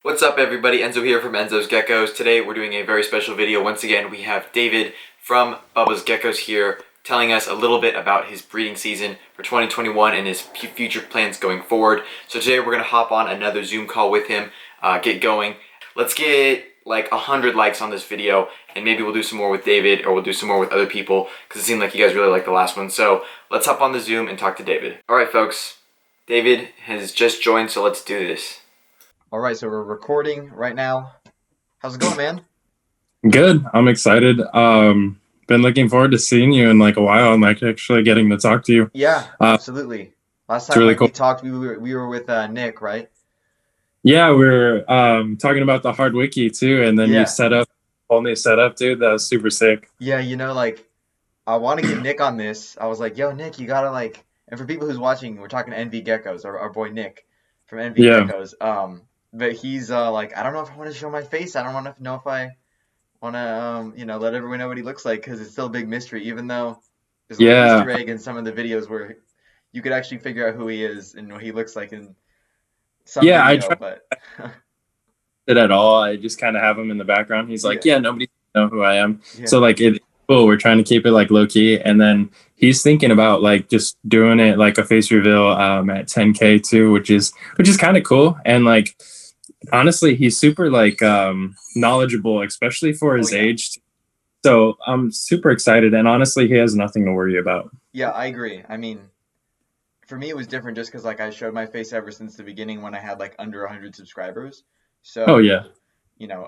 What's up everybody, Enzo here from Enzos Geckos. Today we're doing a very special video. Once again, we have David from Bubba's Geckos here telling us a little bit about his breeding season for 2021 and his future plans going forward. So today we're going to hop on another Zoom call with him, get going. Let's get like 100 likes on this video and maybe we'll do some more with David or we'll do some more with other people because it seemed like you guys really liked the last one. So let's hop on the Zoom and talk to David. Alright folks, David has just joined, so let's do this. All right, so we're recording right now. How's it going, man? Good. I'm excited. Been looking forward to seeing you in like a while and like actually getting to talk to you. Yeah, absolutely. Last It's time really we cool. talked, we were with Nick, right? Yeah, we're talking about the hard wiki too, and then you Yeah. set up whole new setup, dude. That was super sick. Yeah, like I want to get Nick on this. I was like, yo, Nick, you gotta like, and for people who's watching, we're talking Envy Geckos, our boy Nick from Envy Yeah. Geckos. But he's like, I don't know if I want to show my face. I don't want to know if I want to, let everyone know what he looks like because it's still a big mystery. Even though there's a little Yeah. Easter egg in some of the videos where you could actually figure out who he is and what he looks like in some Yeah, I video. tried But it at all. I just kind of have him in the background. He's yeah, like, yeah, nobody know who I am. yeah, So like it's cool. We're trying to keep it like low key. And then he's thinking about like just doing it like a face reveal at 10K too, which is kind of cool. And like honestly, he's super like knowledgeable, especially for oh his yeah, age. So I'm super excited, and honestly, he has nothing to worry about. yeah. I agree. I mean, for me, it was different just because like I showed my face ever since the beginning when I had like under 100 subscribers. Oh So yeah,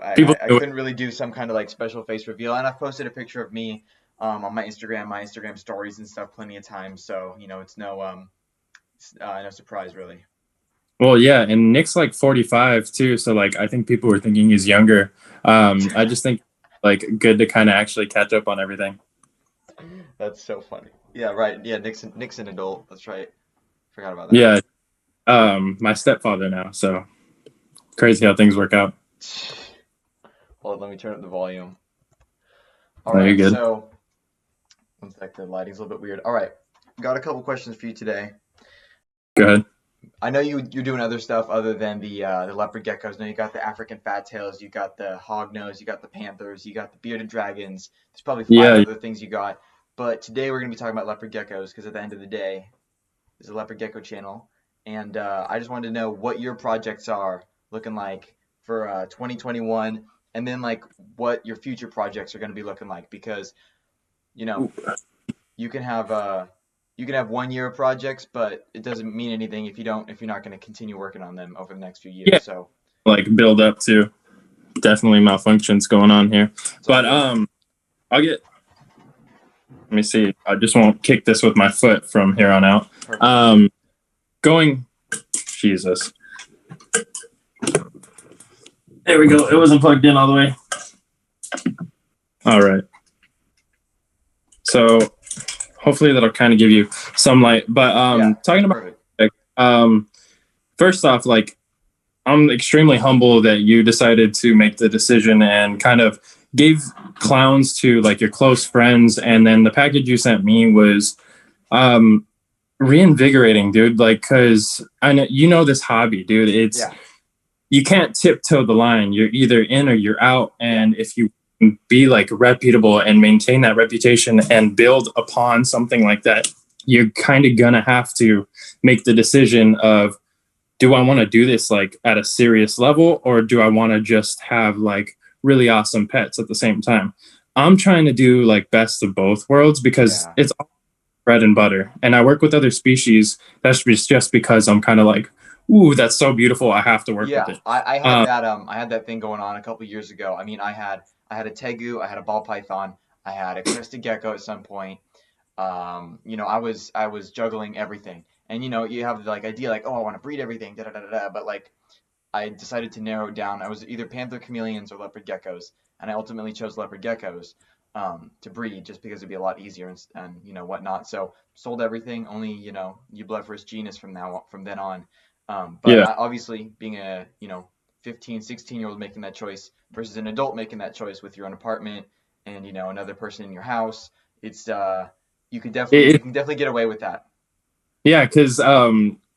I, people I, I do it. couldn't really do some kind of like special face reveal. And I've posted a picture of me on my Instagram stories and stuff plenty of times. So, it's no surprise really. Well, yeah, and Nick's like 45 too, so like I think people were thinking he's younger. I just think like good to kind of actually catch up on everything. That's so funny. Yeah, right. Yeah, Nick's an adult. That's right. Forgot about that. Yeah, my stepfather now, so crazy how things work out. Hold on, let me turn up the volume. All No, you're right, good. so one sec, the lighting's a little bit weird. All right, got a couple questions for you today. Go ahead. I know you're doing other stuff other than the leopard geckos. Now you got the African fat tails, you got the hognose, you got the panthers, you got the bearded dragons. There's probably five Yeah, other things you got. But today we're gonna be talking about leopard geckos because at the end of the day, there's a leopard gecko channel, and I just wanted to know what your projects are looking like for 2021, and then like what your future projects are gonna be looking like because you know you can have 1 year of projects, but it doesn't mean anything if you're not going to continue working on them over the next few yeah, years. So like build up to definitely malfunctions going on here, it's all but good. I'll get. Let me see. I just won't kick this with my foot from here on out. Perfect. Going. Jesus. There we go. It wasn't plugged in all the way. All right. So hopefully that'll kind of give you some light. But Yeah. talking about Perfect. first off, like I'm extremely humble that you decided to make the decision and kind of gave clowns to like your close friends, and then the package you sent me was um reinvigorating, dude. Like, cause I know you know this hobby, dude. It's Yeah. you can't tiptoe the line. You're either in or you're out. Yeah. And if you be like reputable and maintain that reputation and build upon something like that, you're kind of gonna have to make the decision of, do I want to do this like at a serious level, or do I want to just have like really awesome pets at the same time? I'm trying to do like best of both worlds because Yeah. it's all bread and butter. And I work with other species. That's just because I'm kind of like, ooh, that's so beautiful. I have to work with Yeah. it. I had Um, that thing going on a couple years ago. I mean, I had a tegu, I had a ball python, I had a crested gecko at some point. I was juggling everything. And you have the like idea like, oh, I want to breed everything, da da da da da. But like I decided to narrow it down. I was either panther chameleons or leopard geckos, and I ultimately chose leopard geckos to breed just because it'd be a lot easier and whatnot. So sold everything. Only eublepharus genus from then on. But yeah, obviously being a 15, 16-year-old making that choice versus an adult making that choice with your own apartment and another person in your house, it's you can it, definitely get away with that. yeah, because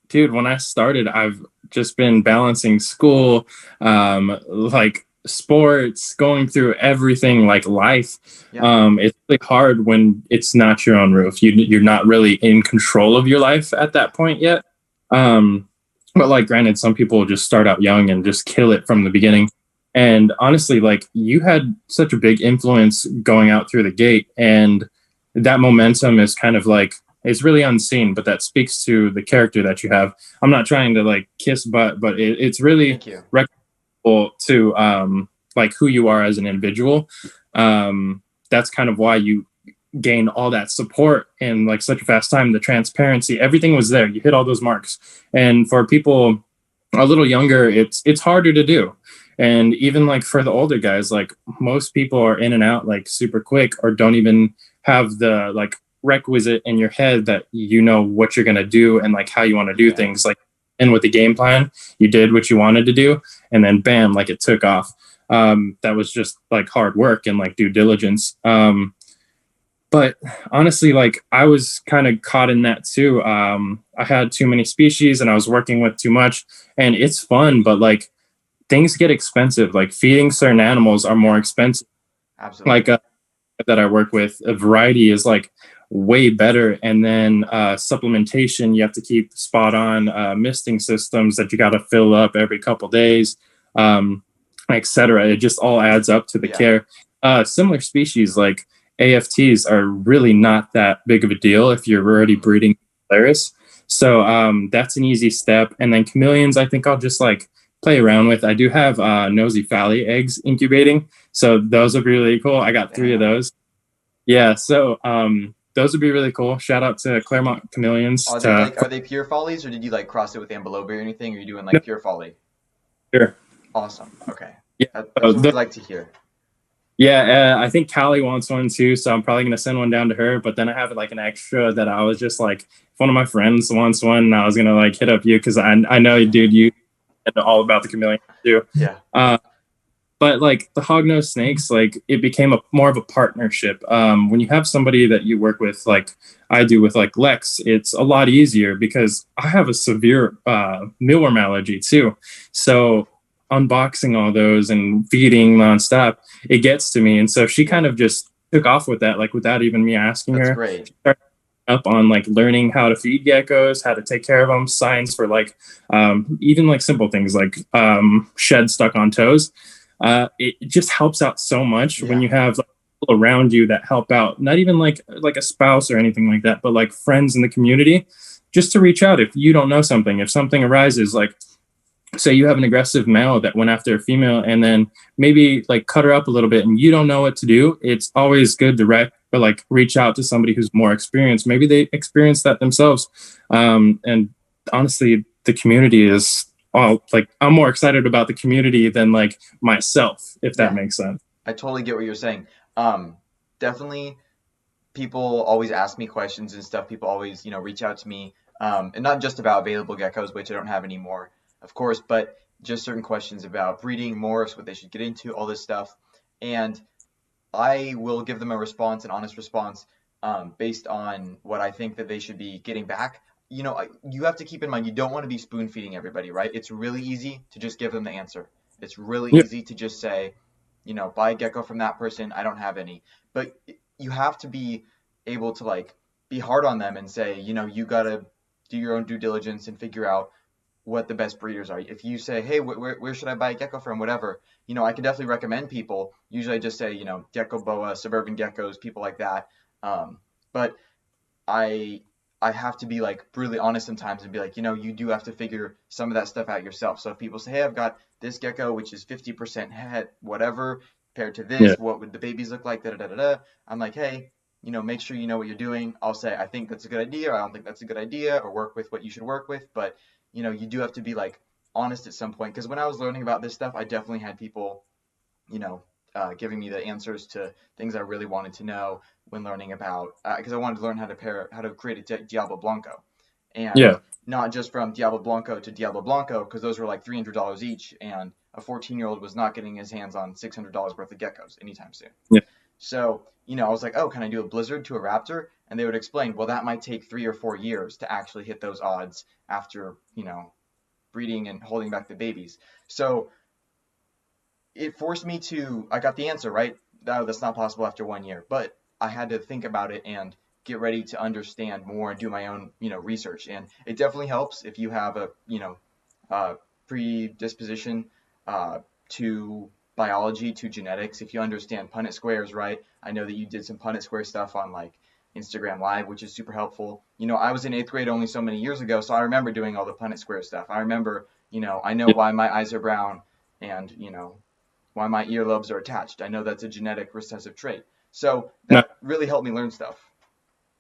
dude, when I started, I've just been balancing school, like sports, going through everything like life. Yeah. It's really hard when it's not your own roof. You're not really in control of your life at that point yet. Um, but like, granted, some people just start out young and just kill it from the beginning. And honestly, like you had such a big influence going out through the gate, and that momentum is kind of like it's really unseen, but that speaks to the character that you have. I'm not trying to like kiss butt, but it's really Thank you. recognizable to like who you are as an individual. That's kind of why you gained all that support in like such a fast time. The transparency, everything was there. You hit all those marks. And for people a little younger, it's harder to do. And even like for the older guys, like most people are in and out like super quick or don't even have the like requisite in your head that you know what you're going to do and like how you want to do things. Like, and with the game plan, you did what you wanted to do, and then bam, like it took off. That was just like hard work and like due diligence. But honestly, like I was kind of caught in that too. I had too many species and I was working with too much, and it's fun, but like things get expensive. Like feeding certain animals are more expensive. Absolutely. Like that I work with, a variety is like way better. And then supplementation, you have to keep spot on misting systems that you got to fill up every couple days, etc. It just all adds up to the care. Similar species like AFTs are really not that big of a deal if you're already breeding Polaris. So that's an easy step. And then chameleons, I think I'll just like play around with. I do have nosy Fally eggs incubating, so those would be really cool. I got 3 of those. Yeah, so those would be really cool. Shout out to Claremont Chameleons. Are they pure follies, or did you like cross it with Ambelobe or anything? Or are you doing like pure folly? Sure. Awesome. Okay. Yeah, That's what we like to hear. Yeah, I think Callie wants one too, so I'm probably gonna send one down to her. But then I have like an extra that I was just like, if one of my friends wants one, I was gonna like hit up you because I know, dude, you know all about the chameleon too. Yeah. But like the hognose snakes, like it became more of a partnership. When you have somebody that you work with, like I do with like Lex, it's a lot easier because I have a severe mealworm allergy too. So unboxing all those and feeding nonstop, it gets to me. And so she kind of just took off with that, like without even me asking That's her. great. She started up on like learning how to feed geckos, how to take care of them, signs for like even like simple things like shed stuck on toes. It just helps out so much when you have like, people around you that help out, not even like a spouse or anything like that, but like friends in the community, just to reach out if you don't know something. If something arises, like say you have an aggressive male that went after a female and then maybe like cut her up a little bit and you don't know what to do, it's always good to like reach out to somebody who's more experienced. Maybe they experienced that themselves. And honestly, the community is like I'm more excited about the community than like myself, if that makes sense. I totally get what you're saying. Definitely people always ask me questions and stuff. People always, reach out to me. And not just about available geckos, which I don't have anymore, of course, but just certain questions about breeding, morphs, what they should get into, all this stuff. And I will give them a response, an honest response, based on what I think that they should be getting back. You have to keep in mind, you don't want to be spoon feeding everybody, right? It's really easy to just give them the answer. It's really easy to just say, buy a gecko from that person. I don't have any. But you have to be able to like be hard on them and say, you got to do your own due diligence and figure out what the best breeders are. If you say, hey, where should I buy a gecko from, whatever, I can definitely recommend people. Usually I just say, Gecko Boa, Suburban Geckos, people like that. But I have to be like brutally honest sometimes and be like, you do have to figure some of that stuff out yourself. So if people say, hey, I've got this gecko, which is 50% head, whatever, compared to this, what would the babies look like, I'm like, hey, make sure you know what you're doing. I'll say, I think that's a good idea, or I don't think that's a good idea, or work with what you should work with. But, you do have to be like honest at some point. Because when I was learning about this stuff, I definitely had people, giving me the answers to things I really wanted to know when learning about, because I wanted to learn how to create a Diablo Blanco. And not just from Diablo Blanco to Diablo Blanco, because those were like $300 each, and a 14-year-old was not getting his hands on $600 worth of geckos anytime soon. So, I was like, oh, can I do a Blizzard to a Raptor? and they would explain, well, that might take 3 or 4 years to actually hit those odds after, breeding and holding back the babies. So it forced me to, I got the answer, right? No, that's not possible after 1 year. But I had to think about it and get ready to understand more and do my own, research. And it definitely helps if you have a, predisposition to biology, to genetics. If you understand Punnett squares, right? I know that you did some Punnett square stuff on like Instagram Live, which is super helpful. I was in 8th grade only so many years ago, so I remember doing all the Punnett square stuff. I remember, I know why my eyes are brown and, why my earlobes are attached. I know that's a genetic recessive trait. So that really helped me learn stuff.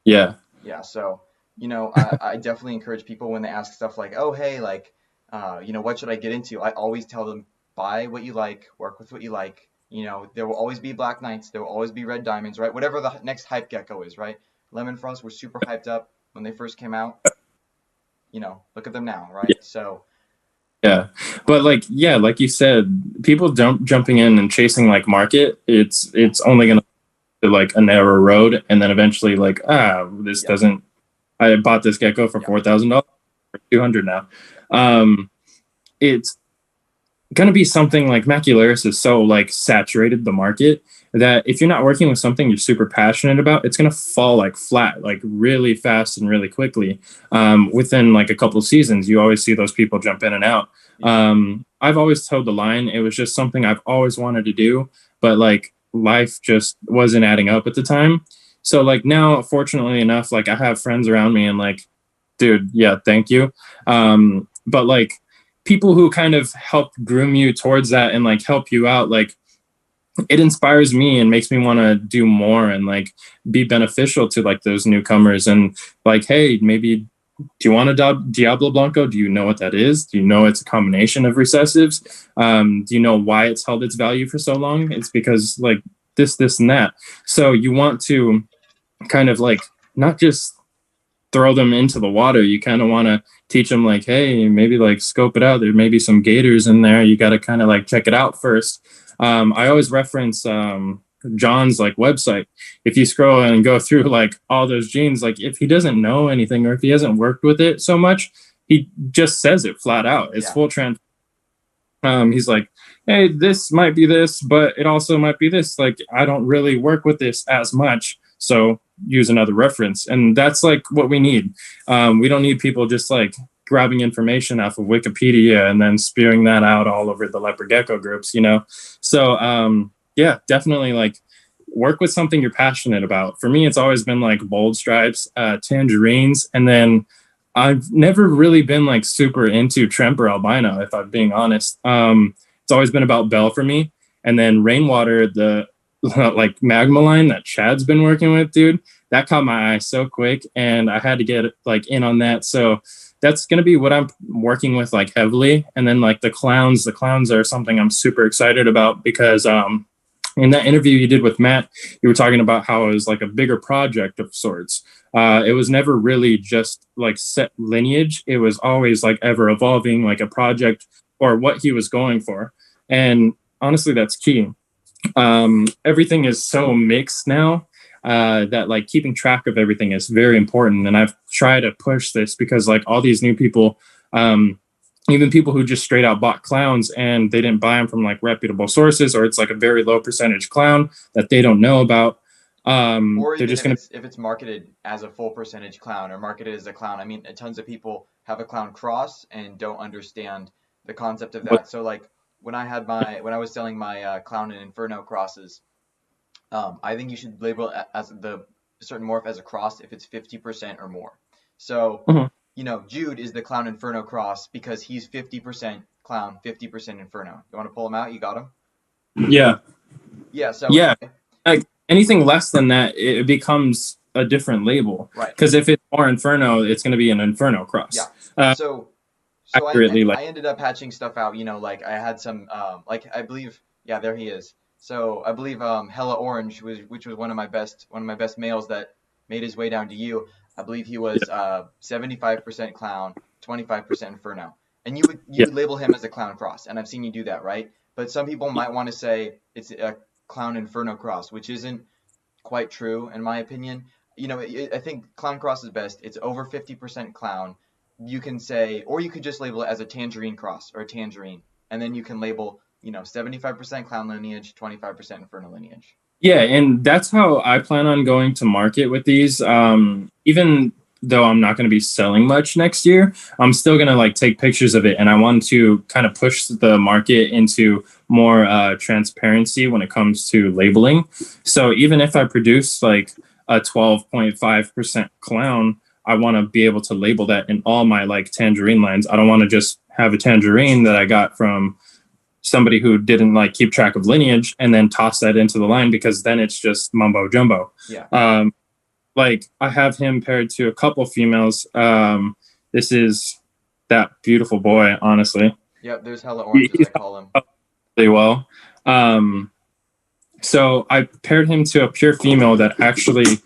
Yeah. Yeah. So, I definitely encourage people when they ask stuff like, oh, hey, like, what should I get into? I always tell them, buy what you like, work with what you like. There will always be black knights. There will always be red diamonds, right? Whatever the next hype gecko is, right? Lemon frost were super hyped up when they first came out. Look at them now, right? Yeah. So. Yeah. But like you said, people jumping in and chasing like market, it's only going to like a narrow road. And then eventually like, this doesn't, I bought this gecko for $4,000 or $200 now. It's going to be something like macularis is so like saturated the market that if you're not working with something you're super passionate about, it's going to fall like flat, like really fast and really quickly. Within like a couple of seasons, you always see those people jump in and out. I've always toed the line. It was just something I've always wanted to do, but like life just wasn't adding up at the time. So like now, fortunately enough, like I have friends around me and like, dude, yeah, thank you. But like people who kind of help groom you towards that and like help you out, like it inspires me and makes me want to do more and like be beneficial to like those newcomers and like, hey, maybe do you want a Diablo Blanco? Do you know what that is? Do you know it's a combination of recessives? Do you know why it's held its value for so long? It's because like this, and that. So you want to kind of like not just throw them into the water. You kind of want to teach them like, hey, maybe like scope it out. There may be some gators in there. You got to kind of like check it out first. I always reference John's like website. If you scroll and go through like all those genes, like if he doesn't know anything or if he hasn't worked with it so much, he just says it flat out. It's full trans. He's like, hey, this might be this, but it also might be this. Like, I don't really work with this as much. So use another reference. And that's like what we need. We don't need people just like grabbing information off of Wikipedia and then spewing that out all over the Leopard Gecko groups, So yeah, definitely like work with something you're passionate about. For me, it's always been like bold stripes, tangerines, and then I've never really been like super into Tremp or albino, if I'm being honest. It's always been about Bell for me. And then Rainwater, the like magma line that Chad's been working with, dude, that caught my eye so quick and I had to get like in on that. So that's going to be what I'm working with like heavily. And then like the clowns are something I'm super excited about because in that interview you did with Matt, you were talking about how it was like a bigger project of sorts. It was never really just like set lineage. It was always like ever evolving, like a project or what he was going for. And honestly, that's key. Everything is so mixed now that like keeping track of everything is very important. And I've tried to push this because like all these new people, even people who just straight out bought clowns and they didn't buy them from like reputable sources, or it's like a very low percentage clown that they don't know about. Or even if it's marketed as a full percentage clown or marketed as a clown. I mean, tons of people have a clown cross and don't understand the concept of that. So like when I was selling my clown and inferno crosses, I think you should label it as the certain morph as a cross if it's 50% or more. So, Jude is the clown inferno cross because he's 50% clown, 50% inferno. You want to pull him out? You got him? Yeah. Yeah. So yeah. Like anything less than that, it becomes a different label. Right. Because if it's more inferno, it's going to be an inferno cross. Yeah. So I ended up hatching stuff out. Like I had some, like I believe, yeah, there he is. So I believe Hella Orange, which was one of my best males that made his way down to you. I believe he was 75% clown, 25% inferno, and you would label him as a clown cross. And I've seen you do that, right? But some people might want to say it's a clown inferno cross, which isn't quite true in my opinion. I think clown cross is best. It's over 50% clown. You can say, or you could just label it as a tangerine cross or a tangerine, and then you can label, 75% clown lineage, 25% infernal lineage. Yeah, and that's how I plan on going to market with these. Even though I'm not going to be selling much next year, I'm still going to like take pictures of it, and I want to kind of push the market into more transparency when it comes to labeling. So even if I produce like a 12.5% clown, I want to be able to label that in all my like tangerine lines. I don't want to just have a tangerine that I got from somebody who didn't like keep track of lineage and then toss that into the line, because then it's just mumbo jumbo. Yeah. Like I have him paired to a couple females. This is that beautiful boy, honestly. Yep, there's hella oranges, I call him. Really well. So I paired him to a pure female that actually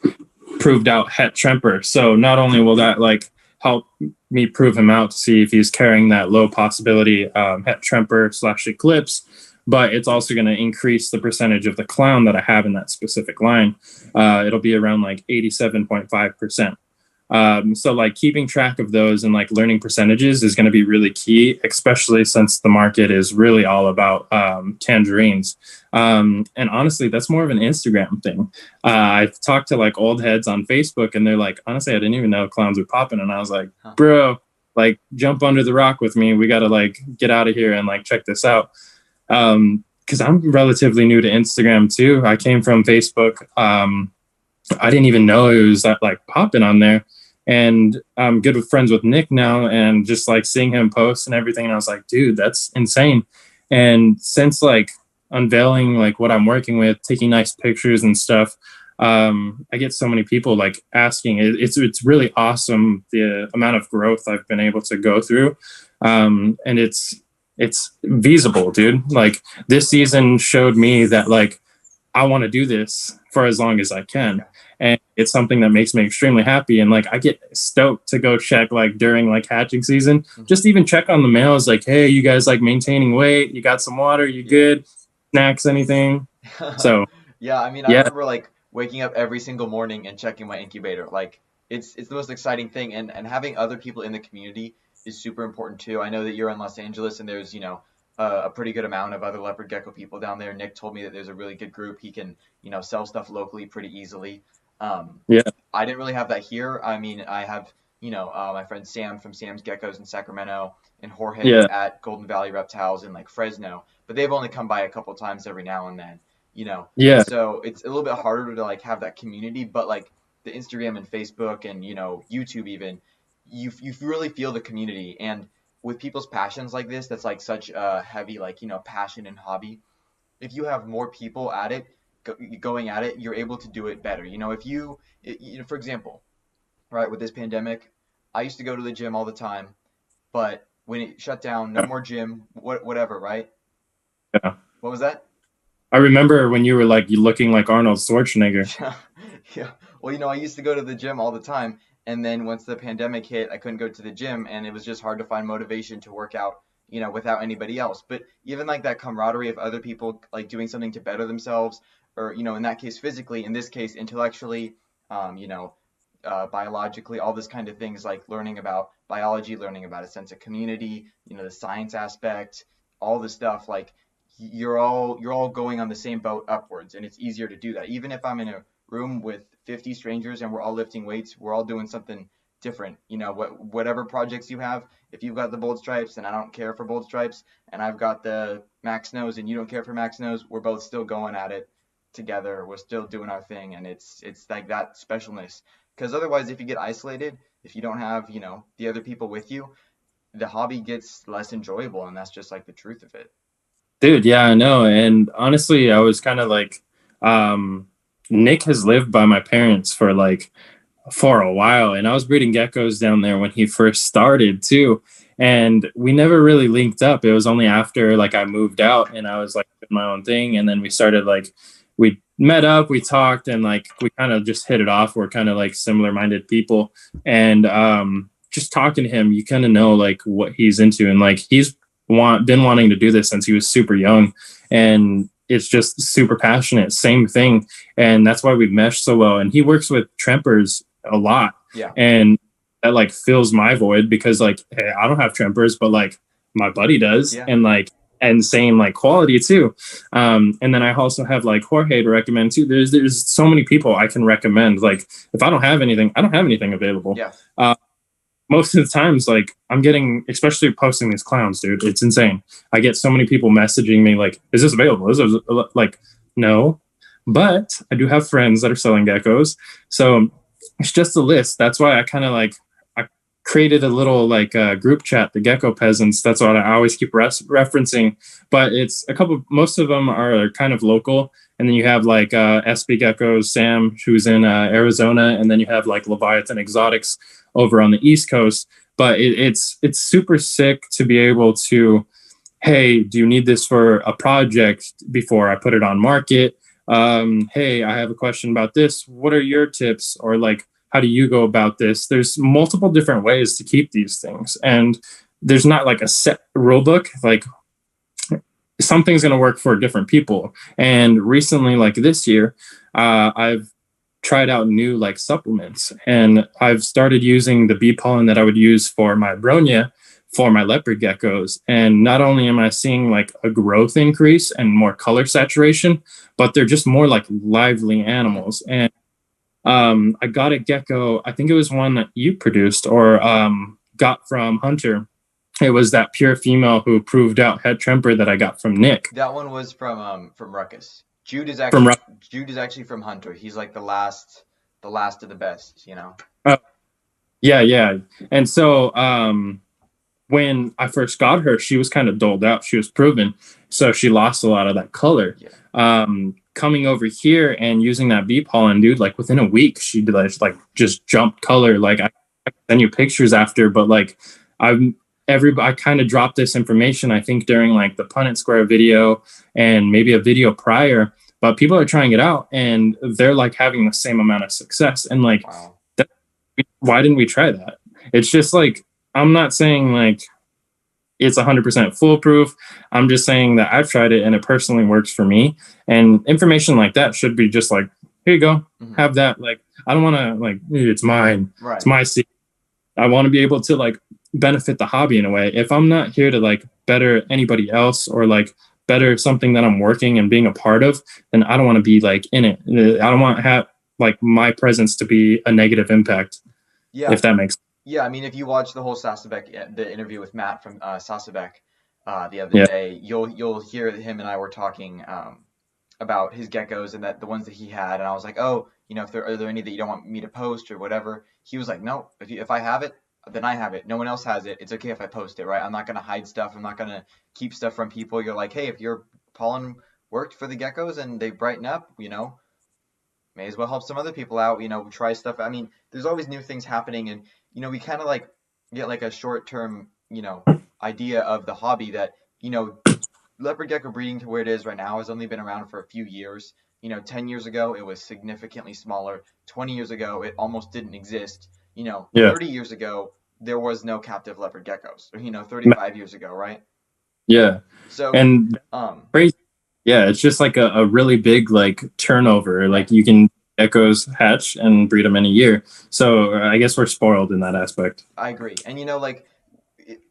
proved out het tremper. So not only will that like help me prove him out to see if he's carrying that low possibility het tremper / eclipse, but it's also going to increase the percentage of the clown that I have in that specific line. It'll be around like 87.5%. So like keeping track of those and like learning percentages is going to be really key, especially since the market is really all about tangerines. And honestly, that's more of an Instagram thing. I've talked to like old heads on Facebook, and they're like, honestly, I didn't even know clowns were popping. And I was like, bro, like jump under the rock with me. We got to like get out of here and like check this out. Cause I'm relatively new to Instagram too. I came from Facebook. I didn't even know it was that like popping on there. And I'm good with friends with Nick now, and just like seeing him post and everything. And I was like, dude, that's insane. And since like unveiling like what I'm working with, taking nice pictures and stuff, I get so many people like asking. It's really awesome the amount of growth I've been able to go through. And it's feasible, dude. Like this season showed me that like I want to do this for as long as I can. And it's something that makes me extremely happy. And like, I get stoked to go check like during like hatching season, just even check on the males. Like, hey, you guys like maintaining weight? You got some water? You good? Snacks, anything? So yeah, I mean, I remember like waking up every single morning and checking my incubator. Like it's the most exciting thing. And having other people in the community is super important too. I know that you're in Los Angeles, and there's, a pretty good amount of other leopard gecko people down there. Nick told me that there's a really good group. He can, sell stuff locally pretty easily. Yeah, I didn't really have that here. I mean, I have, my friend Sam from Sam's Geckos in Sacramento, and Jorge at Golden Valley Reptiles in like Fresno, but they've only come by a couple times every now and then, Yeah. So it's a little bit harder to like have that community, but like the Instagram and Facebook and, YouTube even, you really feel the community. And with people's passions like this, that's like such a heavy, like, passion and hobby. If you have more people at it, going at it, you're able to do it better. If you, for example, right, with this pandemic, I used to go to the gym all the time, but when it shut down, no more gym, whatever, right? Yeah. What was that? I remember when you were like, you looking like Arnold Schwarzenegger. Yeah. Well, I used to go to the gym all the time. And then once the pandemic hit, I couldn't go to the gym, and it was just hard to find motivation to work out, without anybody else. But even like that camaraderie of other people like doing something to better themselves, or, in that case, physically, in this case, intellectually, biologically, all this kind of things, like learning about biology, learning about a sense of community, the science aspect, all the stuff, like you're all going on the same boat upwards, and it's easier to do that. Even if I'm in a room with 50 strangers and we're all lifting weights, we're all doing something different. Whatever projects you have, if you've got the bold stripes and I don't care for bold stripes, and I've got the max nose and you don't care for max nose, we're both still going at it together. We're still doing our thing, and it's like that specialness. Because otherwise, if you get isolated, if you don't have, the other people with you, the hobby gets less enjoyable, and that's just like the truth of it. Dude, yeah, I know. And honestly, I was kind of like, Nick has lived by my parents for a while, and I was breeding geckos down there when he first started too. And we never really linked up. It was only after like I moved out and I was like doing my own thing, and then we started like, we met up, we talked, and like we kind of just hit it off. We're kind of like similar minded people, and just talking to him, you kind of know like what he's into, and like he's been wanting to do this since he was super young. And it's just super passionate, same thing. And that's why we mesh so well. And he works with trempers a lot. Yeah. And that like fills my void because like, hey, I don't have trempers, but like my buddy does. Yeah. And like, and same like quality too. And then I also have like Jorge to recommend too. There's so many people I can recommend. Like if I don't have anything, I don't have anything available. Yeah. Most of the times, like I'm getting, especially posting these clowns, dude, it's insane. I get so many people messaging me like, is this available? Is this like, no, but I do have friends that are selling geckos. So it's just a list. That's why I kind of like, I created a little like group chat, the Gecko Peasants. That's what I always keep referencing, but it's a couple, most of them are kind of local. And then you have like SB Geckos, Sam, who's in Arizona. And then you have like Leviathan Exotics over on the East Coast. But it's super sick to be able to, hey, do you need this for a project before I put it on market? Hey, I have a question about this. What are your tips? Or like, how do you go about this? There's multiple different ways to keep these things. And there's not like a set rule book. Like something's going to work for different people. And recently, like this year, I've tried out new like supplements, and I've started using the bee pollen that I would use for my Bronia for my leopard geckos. And not only am I seeing like a growth increase and more color saturation, but they're just more like lively animals. And I got a gecko, I think it was one that you produced or got from Hunter. It was that pure female who proved out head tremper that I got from Nick. That one was from Ruckus. Jude is actually from Hunter. He's like the last of the best, you know. Yeah. And so when I first got her, she was kind of doled out. She was proven, so she lost a lot of that color. Yeah. Coming over here and using that bee pollen, dude, like within a week, she did like just jumped color. Like I send you pictures after, but like I kind of dropped this information, I think, during like the Punnett Square video and maybe a video prior, but people are trying it out and they're like having the same amount of success. And like, wow. Why didn't we try that? It's just like, I'm not saying like it's 100% foolproof. I'm just saying that I've tried it and it personally works for me. And information like that should be just like, here you go, have that. Like, I don't want to like, it's mine. Right. It's my seed. I want to be able to like benefit the hobby in a way. If I'm not here to like better anybody else or like better something that I'm working and being a part of, then I don't want to be like in it. I don't want to have like my presence to be a negative impact. Yeah. If that makes sense. Yeah, I mean, if you watch the whole Sasabek, the interview with Matt from Sasabek the other day, you'll hear him and I were talking about his geckos and that the ones that he had, and I was like, oh, you know, are there any that you don't want me to post or whatever? He was like, no, if I have it, then I have it. No one else has it. It's okay if I post it, right? I'm not gonna hide stuff. I'm not gonna keep stuff from people. You're like, hey, if your pollen worked for the geckos and they brighten up, you know, may as well help some other people out. You know, try stuff. I mean, there's always new things happening, and you know, we kind of like get like a short-term, you know, idea of the hobby that, you know, leopard gecko breeding to where it is right now has only been around for a few years. You know, 10 years ago, it was significantly smaller. 20 years ago, it almost didn't exist. You know, 30 years ago, there was no captive leopard geckos. Or, you know, 35 years ago, right? Yeah. So, and crazy. Yeah, it's just like a really big like turnover. Like you can geckos hatch and breed them in a year. So I guess we're spoiled in that aspect. I agree. And you know, like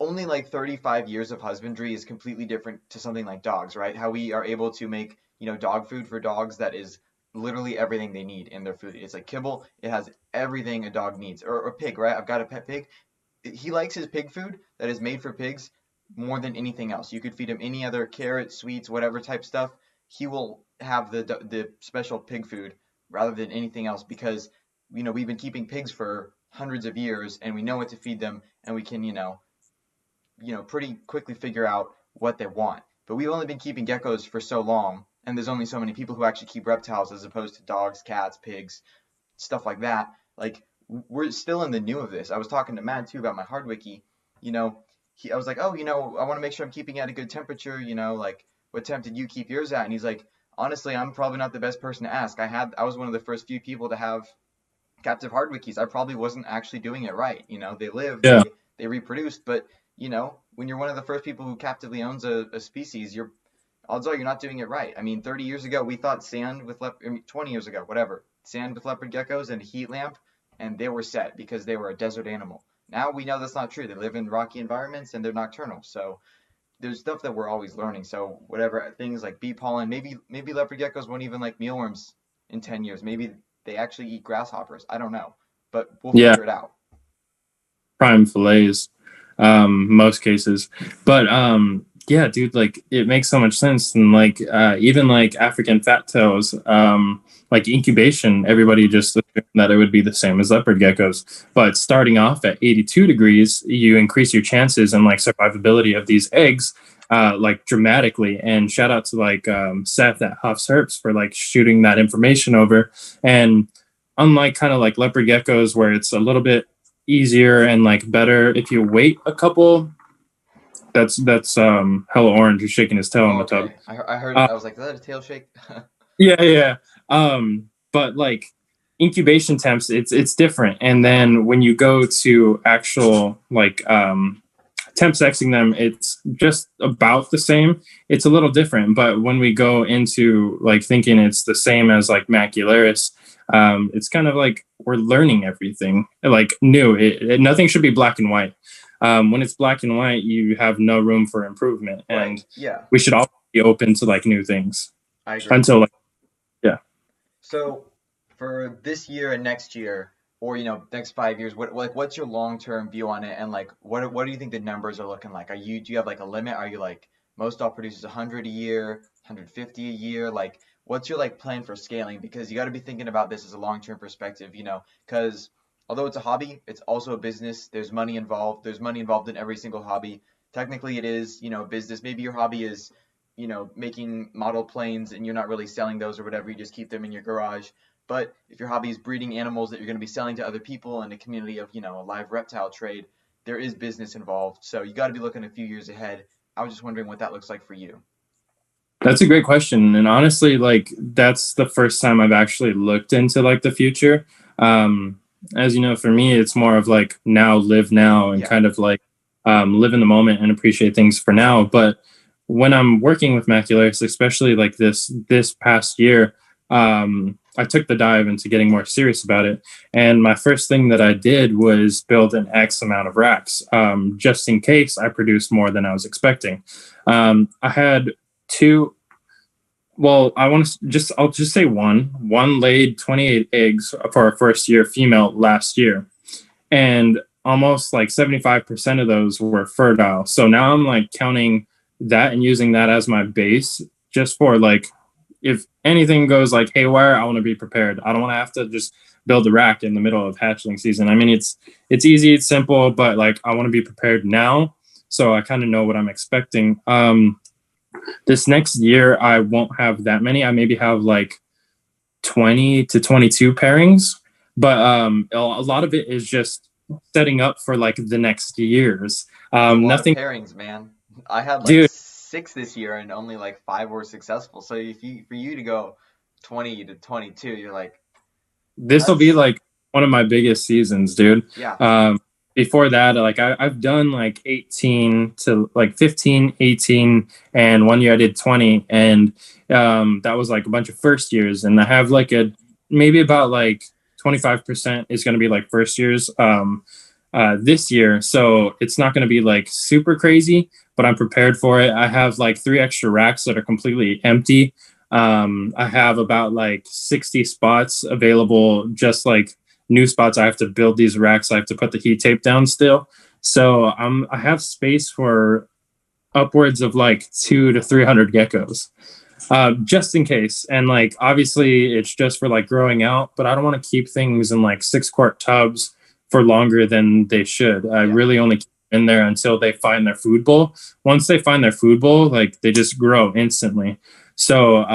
only like 35 years of husbandry is completely different to something like dogs, right? How we are able to make, you know, dog food for dogs that is literally everything they need in their food. It's like kibble. It has everything a dog needs. Or pig, right? I've got a pet pig. He likes his pig food that is made for pigs more than anything else. You could feed him any other carrots, sweets, whatever type stuff. He will have the special pig food rather than anything else because, you know, we've been keeping pigs for hundreds of years and we know what to feed them and we can, you know, pretty quickly figure out what they want. But we've only been keeping geckos for so long, and there's only so many people who actually keep reptiles as opposed to dogs, cats, pigs, stuff like that. Like, we're still in the new of this. I was talking to Matt, too, about my Hardwiki. You know, I was like, oh, you know, I want to make sure I'm keeping it at a good temperature. You know, like, what temp did you keep yours at? And he's like, honestly, I'm probably not the best person to ask. I was one of the first few people to have captive Hardwikis. I probably wasn't actually doing it right. You know, they lived, they reproduced, but you know, when you're one of the first people who captively owns a species, odds are you're not doing it right. I mean, 30 years ago, we thought sand with I mean, 20 years ago, whatever, sand with leopard geckos and a heat lamp, and they were set because they were a desert animal. Now we know that's not true. They live in rocky environments and they're nocturnal. So there's stuff that we're always learning. So whatever things like bee pollen, maybe leopard geckos won't even like mealworms in 10 years. Maybe they actually eat grasshoppers. I don't know, but we'll Yeah, figure it out. prime fillets, most cases. But yeah, dude, like it makes so much sense. And like even like African fat tails, like incubation, everybody just assumed that it would be the same as leopard geckos. But starting off at 82 degrees, you increase your chances and like survivability of these eggs like dramatically. And shout out to like Seth at Huff's Herps for like shooting that information over. And unlike kind of like leopard geckos where it's a little bit easier and like better if you wait a couple. That's Hello Orange who's shaking his tail Oh, in the tub. okay. I heard it. I was like, is that a tail shake? Yeah. But like incubation temps, it's different. And then when you go to actual like temp sexing them, it's just about the same. It's a little different. But when we go into like thinking it's the same as like macularis, it's kind of like we're learning everything like new. Nothing should be black and white. When it's black and white, you have no room for improvement, and Right. Yeah, we should all be open to like new things I agree. until like yeah. So for this year and next year, or next 5 years, what's your long-term view on it? And like, what do you think the numbers are looking like? Do you have like a limit? Are you like most all producers 100 a year, 150 a year? Like, what's your like plan for scaling? Because you got to be thinking about this as a long-term perspective, because although it's a hobby, it's also a business. There's money involved. There's money involved in every single hobby. Technically, it is, business. Maybe your hobby is making model planes and you're not really selling those or whatever, you just keep them in your garage. But if your hobby is breeding animals that you're going to be selling to other people in a community of, a live reptile trade, there is business involved. So you got to be looking a few years ahead. I was just wondering what that looks like for you. That's a great question, and honestly, like that's the first time I've actually looked into like the future. As you know, for me, it's more of like live now, and Yeah. kind of like live in the moment and appreciate things for now. But when I'm working with macularis, especially like this past year, I took the dive into getting more serious about it. And my first thing that I did was build an X amount of racks, just in case I produced more than I was expecting. I had two. Well, I'll just say one laid 28 eggs for our first year female last year. And almost like 75% of those were fertile. So now I'm like counting that and using that as my base just for like, if anything goes like haywire, I want to be prepared. I don't want to have to just build a rack in the middle of hatchling season. I mean, it's easy, it's simple, but like I want to be prepared now. So I kind of know what I'm expecting. This next year, I won't have that many. I maybe have like 20 to 22 pairings, but a lot of it is just setting up for like the next years. That's a lot Nothing, of pairings, man. I had like dude. 6 this year and only like 5 were successful. So for you to go 20 to 22, you're like, This will be that's, like one of my biggest seasons, dude. yeah. Before that, like I've done like 18 to like 15, 18, and one year I did 20, and that was like a bunch of first years, and I have like maybe about like 25% is going to be like first years this year, so it's not going to be like super crazy, but I'm prepared for it. I have like 3 extra racks that are completely empty. I have about like 60 spots available, just like new spots. I have to build these racks. I have to put the heat tape down still. So I have space for upwards of like 200 to 300 geckos, just in case. And like, obviously it's just for like growing out, but I don't want to keep things in like 6-quart tubs for longer than they should. I really only keep in there until they find their food bowl. Once they find their food bowl, like they just grow instantly. So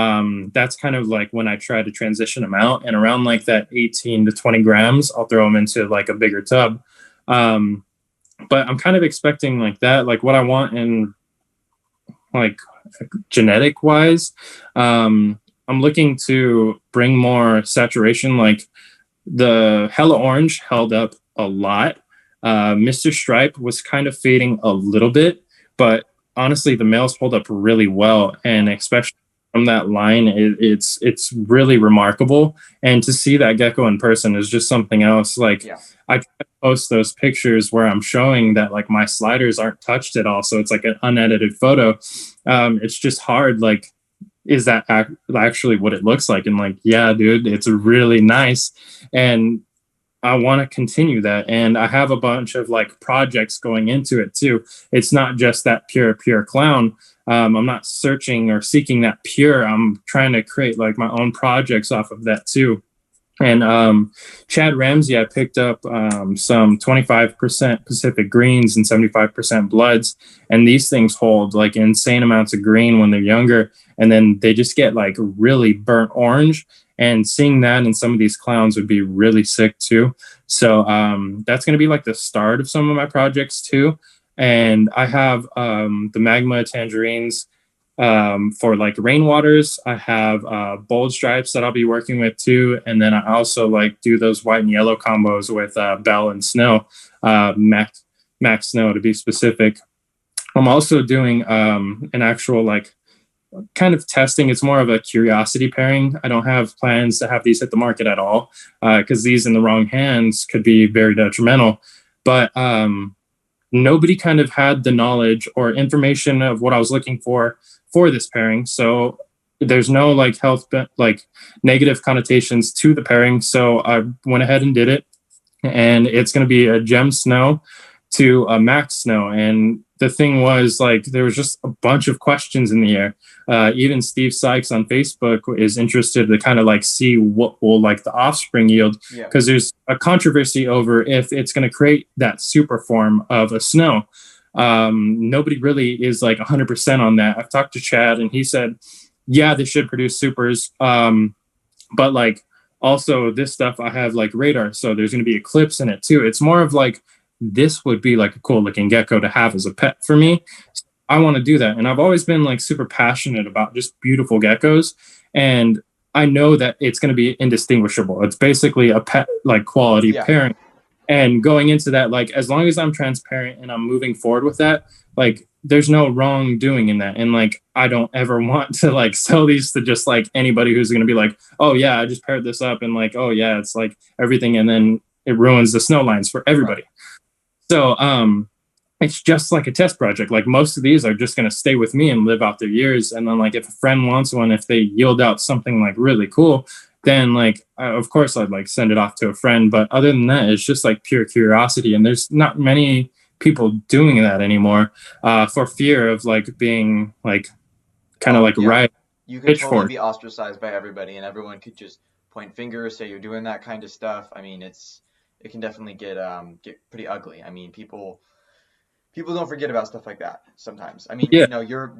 that's kind of like when I try to transition them out, and around like that 18 to 20 grams, I'll throw them into like a bigger tub. But I'm kind of expecting like that, like what I want in like genetic wise. I'm looking to bring more saturation. Like the Hello Orange held up a lot. Mr. Stripe was kind of fading a little bit, but honestly, the males hold up really well, and especially from that line, it's really remarkable. And to see that gecko in person is just something else. Like Yeah. I try to post those pictures where I'm showing that like my sliders aren't touched at all, so it's like an unedited photo. It's just hard. Like, is that actually what it looks like? And like, yeah, dude, it's really nice, and I want to continue that. And I have a bunch of like projects going into it too. It's not just that pure clown. I'm not searching or seeking that pure. I'm trying to create like my own projects off of that too. And Chad Ramsey, I picked up some 25% Pacific greens and 75% bloods. And these things hold like insane amounts of green when they're younger. And then they just get like really burnt orange. And seeing that in some of these clowns would be really sick too. So that's going to be like the start of some of my projects too. And I have the magma tangerines for like rainwaters. I have bold stripes that I'll be working with too. And then I also like do those white and yellow combos with Bell and Snow, Max Snow to be specific. I'm also doing an actual like kind of testing. It's more of a curiosity pairing. I don't have plans to have these hit the market at all because these in the wrong hands could be very detrimental. But nobody kind of had the knowledge or information of what I was looking for this pairing. So there's no like like negative connotations to the pairing. So I went ahead and did it. And it's going to be a Gem Snow to a Max Snow. And the thing was like, there was just a bunch of questions in the air. Even Steve Sykes on Facebook is interested to kind of like see what will like the offspring yield. Because there's a controversy over if it's going to create that super form of a snow. Nobody really is like 100% on that. I've talked to Chad and he said, yeah, they should produce supers. But like, also this stuff I have like radar, so there's going to be eclipse in it too. It's more of like, this would be like a cool looking gecko to have as a pet for me. So I want to do that. And I've always been like super passionate about just beautiful geckos. And I know that it's going to be indistinguishable. It's basically a pet like quality pairing. And going into that, like, as long as I'm transparent and I'm moving forward with that, like, there's no wrongdoing in that. And like, I don't ever want to like sell these to just like anybody who's going to be like, oh yeah, I just paired this up and like, oh yeah, it's like everything. And then it ruins the snow lines for everybody. Right. So, it's just like a test project. Like most of these are just going to stay with me and live out their years. And then like, if a friend wants one, if they yield out something like really cool, then like, of course I'd like send it off to a friend. But other than that, it's just like pure curiosity. And there's not many people doing that anymore for fear of like being like kind of like right. You could totally be ostracized by everybody and everyone could just point fingers, say you're doing that kind of stuff. I mean, it can definitely get pretty ugly. I mean, people don't forget about stuff like that sometimes. I mean, you know, your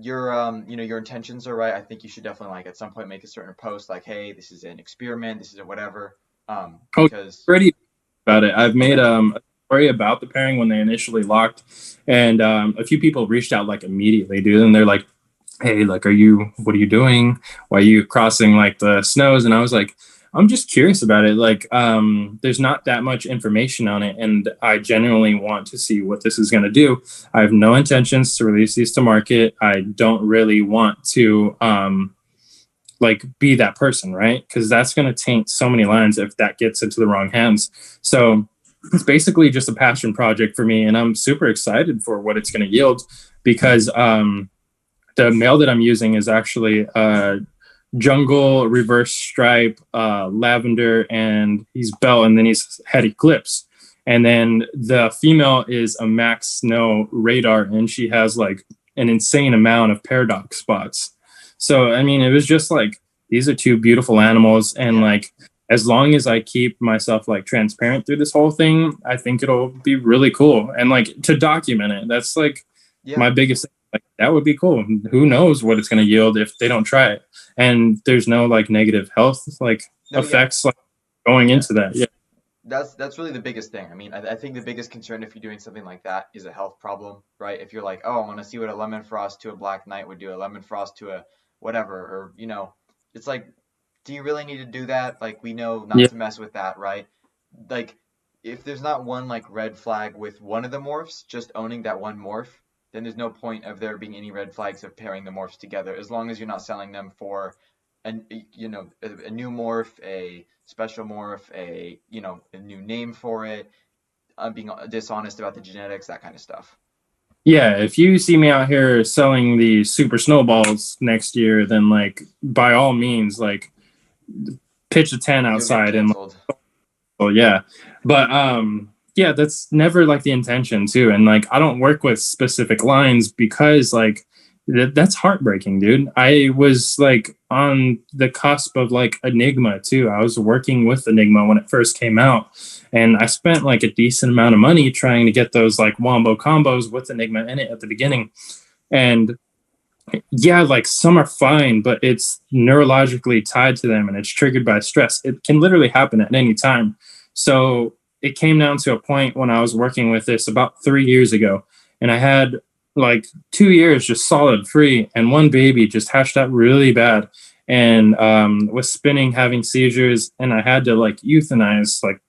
intentions are right. I think you should definitely like at some point make a certain post like, hey, this is an experiment, this is a whatever. Because pretty about it. I've made a story about the pairing when they initially locked, and a few people reached out like immediately, dude, and they're like, hey, like, what are you doing? Why are you crossing like the snows? And I was like, I'm just curious about it. Like, there's not that much information on it. And I genuinely want to see what this is going to do. I have no intentions to release these to market. I don't really want to, like be that person, right? Because that's going to taint so many lines if that gets into the wrong hands. So it's basically just a passion project for me. And I'm super excited for what it's going to yield because, the male that I'm using is actually jungle, reverse stripe, lavender, and he's bell, and then he's had eclipse. And then the female is a Max Snow radar, and she has like an insane amount of paradox spots. So, I mean, it was just like, these are two beautiful animals. And like, as long as I keep myself like transparent through this whole thing, I think it'll be really cool. And like to document it, that's like my biggest thing. Like that would be cool. Who knows what it's going to yield if they don't try it. And there's no like negative health like effects like going into that. Yeah. That's really the biggest thing. I mean, I think the biggest concern if you're doing something like that is a health problem, right? If you're like, oh, I want to see what a lemon frost to a black knight would do, a lemon frost to a whatever, or, you know, it's like, do you really need to do that? Like, we know not to mess with that, right? Like, if there's not one like red flag with one of the morphs, just owning that one morph then there's no point of there being any red flags of pairing the morphs together, as long as you're not selling them for a new morph, a special morph, a new name for it, being dishonest about the genetics, that kind of stuff. Yeah, if you see me out here selling the super snowballs next year, then like by all means, like pitch a 10 outside and well, yeah. But yeah, that's never like the intention too. And like I don't work with specific lines because like that's heartbreaking, dude. I was like on the cusp of like Enigma too. I was working with Enigma when it first came out, and I spent like a decent amount of money trying to get those like wombo combos with Enigma in it at the beginning. And yeah, like some are fine, but it's neurologically tied to them and it's triggered by stress. It can literally happen at any time. So it came down to a point when I was working with this about 3 years ago, and I had like 2 years just solid free, and one baby just hatched out really bad and was spinning, having seizures, and I had to like euthanize, like,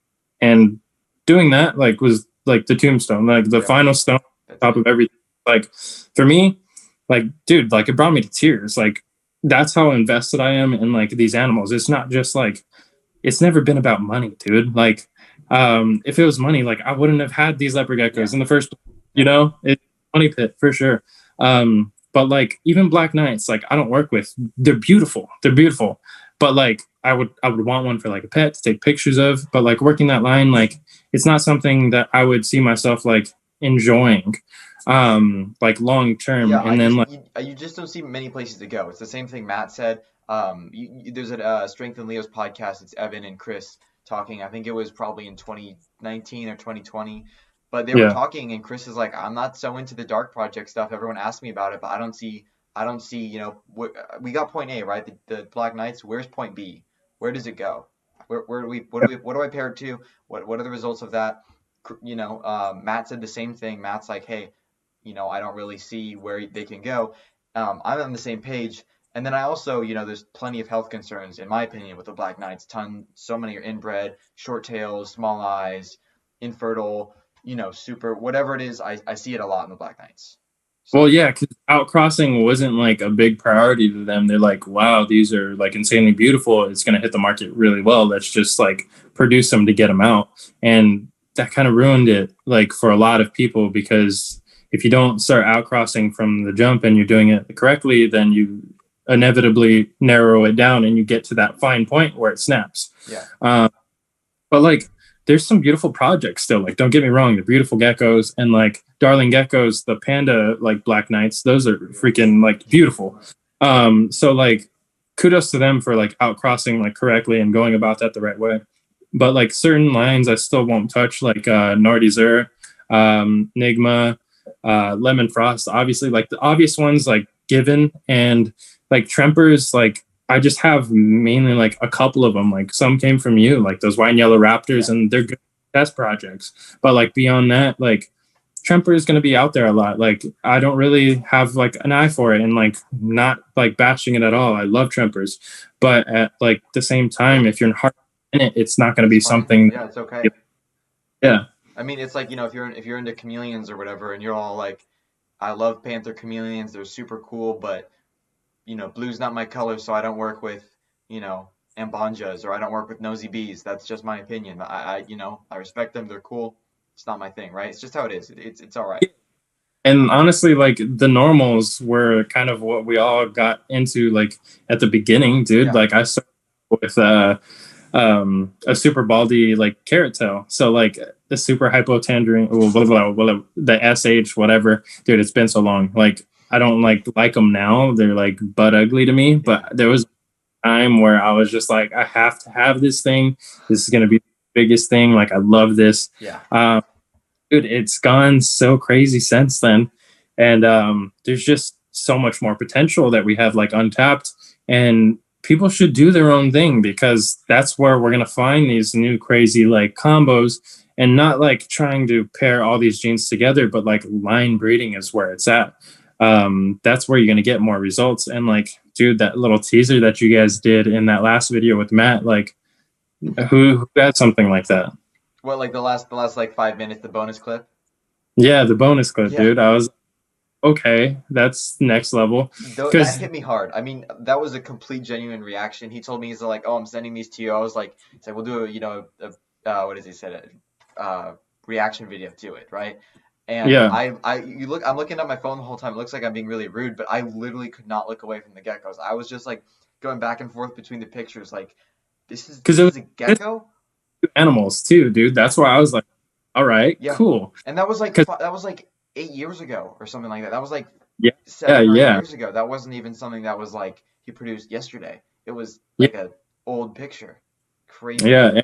and doing that like was like the tombstone, like the final stone on top of everything. Like for me, like, dude, like it brought me to tears. Like that's how invested I am in like these animals. It's not just like, it's never been about money, dude. Like if it was money, like I wouldn't have had these leopard geckos in the first, it's money pit for sure. But like even black knights, like I don't work with, they're beautiful, but like I would want one for like a pet to take pictures of. But like working that line, like it's not something that I would see myself like enjoying like long term. You just don't see many places to go. It's the same thing Matt said. There's a Strength and Leo's podcast. It's Evan and Chris talking. I think it was probably in 2019 or 2020, but they were talking, and Chris is like, I'm not so into the dark project stuff. Everyone asked me about it, but I don't see, we got point A, right? The Black Knights. Where's point B? Where does it go? What do I pair it to? What are the results of that? Matt said the same thing. Matt's like, hey, I don't really see where they can go. I'm on the same page. And then I also, there's plenty of health concerns, in my opinion, with the Black Knights. So many are inbred, short tails, small eyes, infertile, super, whatever it is. I see it a lot in the Black Knights. So, well, yeah, because outcrossing wasn't like a big priority to them. They're like, wow, these are like insanely beautiful. It's going to hit the market really well. Let's just like produce them to get them out. And that kind of ruined it, like for a lot of people, because if you don't start outcrossing from the jump and you're doing it correctly, then you inevitably narrow it down and you get to that fine point where it snaps. Yeah. But like there's some beautiful projects still, like don't get me wrong, the beautiful geckos and like darling geckos, the panda like Black Knights, those are freaking like beautiful. So like kudos to them for like outcrossing like correctly and going about that the right way. But like certain lines I still won't touch, like Nardizer, Nigma, Lemon Frost, obviously like the obvious ones like Given, and like Trempers, like I just have mainly like a couple of them. Like some came from you, like those white and yellow raptors, and they're good test projects. But like beyond that, like Tremper is going to be out there a lot. Like I don't really have like an eye for it, and like not like bashing it at all. I love Trempers, but at like the same time, if you're hard in it, it's not going to be something. Yeah, it's okay. Yeah. I mean, it's like, if you're into chameleons or whatever, and you're all like, I love panther chameleons, they're super cool, but blue's not my color, so I don't work with, ambanjas, or I don't work with nosy bees. That's just my opinion. I respect them. They're cool. It's not my thing, right? It's just how it is. It's all right. And honestly, like the normals were kind of what we all got into like at the beginning, dude. Yeah. Like I started with a super baldy like carrot tail. So like the super hypotangerine, the SH, whatever, dude, it's been so long. Like I don't like them now. They're like butt ugly to me. But there was a time where I was just like, I have to have this thing. This is going to be the biggest thing. Like I love this. Yeah. Dude, it's gone so crazy since then. And there's just so much more potential that we have like untapped, and people should do their own thing, because that's where we're going to find these new crazy like combos, and not like trying to pair all these genes together, but like line breeding is where it's at. That's where you're going to get more results. And like, dude, that little teaser that you guys did in that last video with Matt, like who had something like that? What, like the last like 5 minutes, the bonus clip? Yeah, the bonus clip, dude. I was okay, that's next level. Though that Because hit me hard. I mean, that was a complete genuine reaction. He told me he's like, "Oh, I'm sending these to you." I was like, "He's like, we'll do a, what does he said, reaction video to it, right?" And yeah, I'm looking at my phone the whole time. It looks like I'm being really rude, but I literally could not look away from the geckos. I was just like going back and forth between the pictures, like, because this it was is a gecko. animals too, dude. That's why I was like, all right, Yeah, cool. and that was like Because that was like 8 years ago or something like that. That was like yeah, yeah, 7 or 8 yeah, years ago. That wasn't even something that was like he produced yesterday. It was yeah, like a old picture. Crazy. yeah.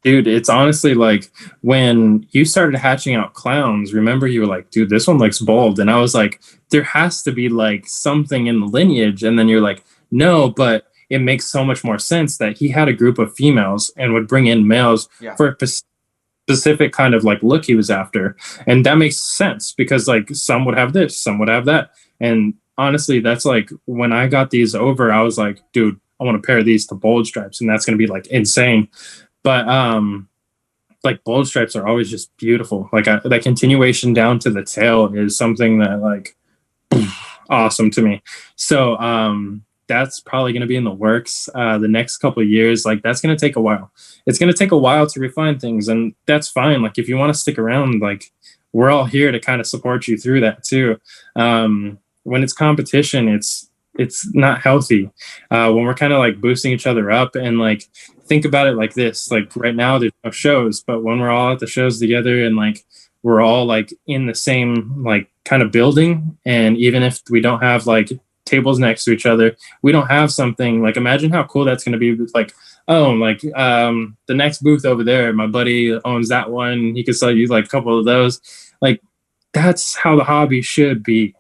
Dude, it's honestly like when you started hatching out clowns, remember you were like, dude, this one looks bold. And I was like, there has to be like something in the lineage. And then you're like, no, but it makes so much more sense that he had a group of females and would bring in males Yeah. for a specific kind of like look he was after. And that makes sense because like some would have this, some would have that. And honestly, that's like when I got these over, I was like, dude, I want to pair these to bold stripes. And that's going to be like insane. But like bold stripes are always just beautiful. Like that continuation down to the tail is something that like awesome to me. So that's probably going to be in the works the next couple of years. Like that's going to take a while. It's going to take a while to refine things, and that's fine. Like if you want to stick around, like we're all here to kind of support you through that too. When it's competition, it's not healthy. When we're kind of like boosting each other up and like think about it like this, like right now there's no shows, but when we're all at the shows together and like we're all like in the same like kind of building, and even if we don't have like tables next to each other, we don't have something like, imagine how cool that's going to be with like, oh, like the next booth over there, my buddy owns that one, he could sell you like a couple of those. Like that's how the hobby should be.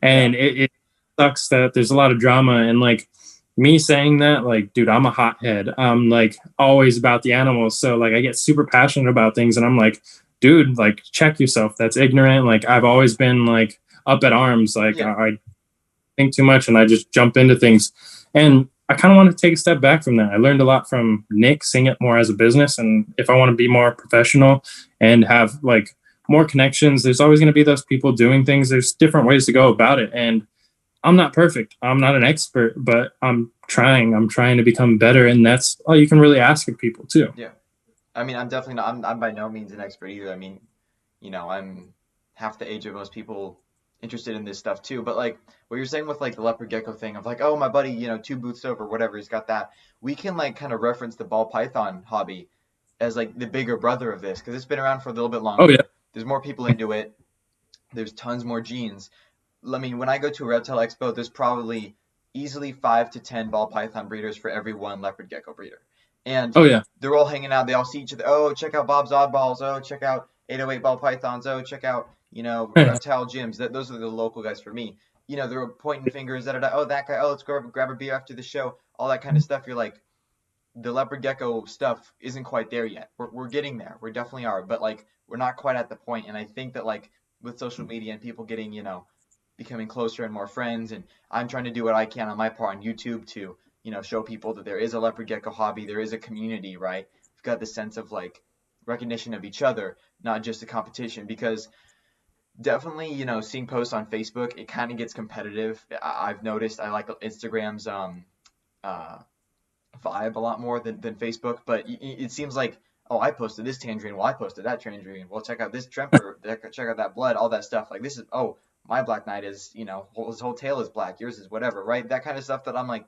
And it sucks that there's a lot of drama, and like me saying that, like, dude, I'm a hothead. I'm like always about the animals. So like I get super passionate about things, and I'm like, dude, like check yourself. That's ignorant. Like I've always been like up at arms. Like I think too much and I just jump into things. And I kind of want to take a step back from that. I learned a lot from Nick, seeing it more as a business. And if I want to be more professional and have like more connections, there's always going to be those people doing things. There's different ways to go about it. And I'm not perfect. I'm not an expert, but I'm trying to become better. And that's all you can really ask of people too. Yeah. I mean, I'm definitely not, I'm by no means an expert either. I mean, I'm half the age of most people interested in this stuff too. But like what you're saying with like the leopard gecko thing of like, oh, my buddy, 2 booths over, whatever, he's got that. We can like kind of reference the ball python hobby as like the bigger brother of this because it's been around for a little bit longer. Oh, yeah. There's more people into it. There's tons more genes. I mean, when I go to a reptile expo, there's probably easily 5 to 10 ball python breeders for every one leopard gecko breeder. And oh yeah, they're all hanging out. They all see each other. Oh, check out Bob's Oddballs. Oh, check out 808 ball pythons. Oh, check out, reptile gyms. Those are the local guys for me. They're pointing fingers at it. Oh, that guy. Oh, let's go grab a beer after the show. All that kind of stuff. You're like, the leopard gecko stuff isn't quite there yet. We're getting there. We definitely are. But like, we're not quite at the point. And I think that like with social media and people getting, becoming closer and more friends, and I'm trying to do what I can on my part on YouTube to, show people that there is a leopard gecko hobby, there is a community, right? We've got this sense of like recognition of each other, not just a competition, because definitely, seeing posts on Facebook, it kind of gets competitive. I've noticed I like Instagram's vibe a lot more than Facebook, but it seems like, oh, I posted this tangerine, well, I posted that tangerine, well, check out this tremper, check out that blood, all that stuff. Like this is, oh, my Black Knight is, his whole tail is black, yours is whatever, right? That kind of stuff that I'm like,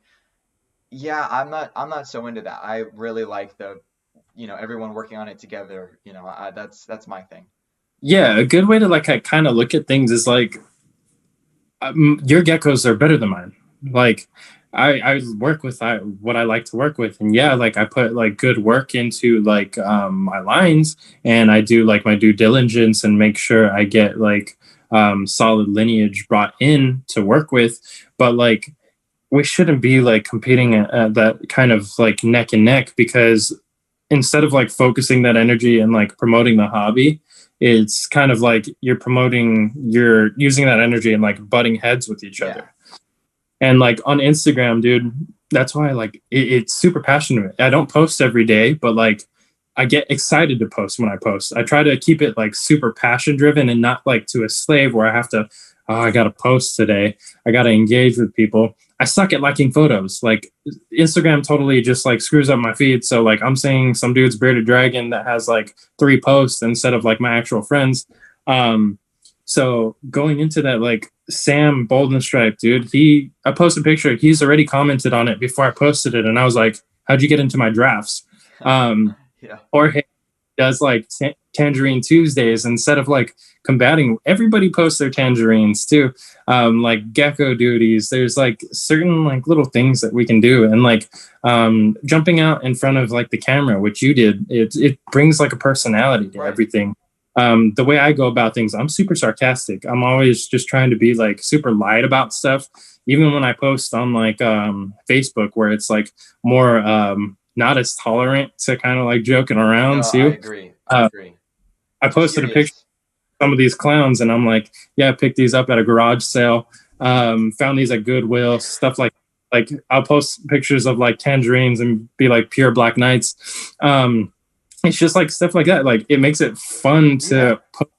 yeah, I'm not so into that. I really like the, everyone working on it together. That's my thing. Yeah, a good way to like kind of look at things is like your geckos are better than mine. Like I work with what I like to work with, and yeah, like I put like good work into like my lines, and I do like my due diligence and make sure I get like solid lineage brought in to work with. But like we shouldn't be like competing at that kind of like neck and neck, because instead of like focusing that energy and like promoting the hobby, it's kind of like you're using that energy and like butting heads with each other. And like on Instagram, dude, that's why like it's super passionate. I don't post every day, but like I get excited to post when I post. I try to keep it like super passion driven and not like to a slave where I have to oh, I got to post today. I got to engage with people. I suck at liking photos. Like Instagram totally just like screws up my feed. So like I'm seeing some dude's bearded dragon that has like 3 posts instead of like my actual friends. So going into that, like Sam Bold and Stripe, dude, I posted a picture. He's already commented on it before I posted it. And I was like, how'd you get into my drafts? Yeah. Jorge does like Tangerine Tuesdays instead of like combating. Everybody posts their tangerines too. Like gecko duties. There's like certain like little things that we can do, and like jumping out in front of like the camera, which you did. It brings like a personality to everything. The way I go about things, I'm super sarcastic. I'm always just trying to be like super light about stuff. Even when I post on like Facebook, where it's like more not as tolerant to kind of like joking around too. I agree. I posted a picture of some of these clowns, and I'm like, yeah, I picked these up at a garage sale. Found these at Goodwill, stuff like I'll post pictures of like tangerines and be like pure Black Knights. It's just like stuff like that. Like it makes it fun to post,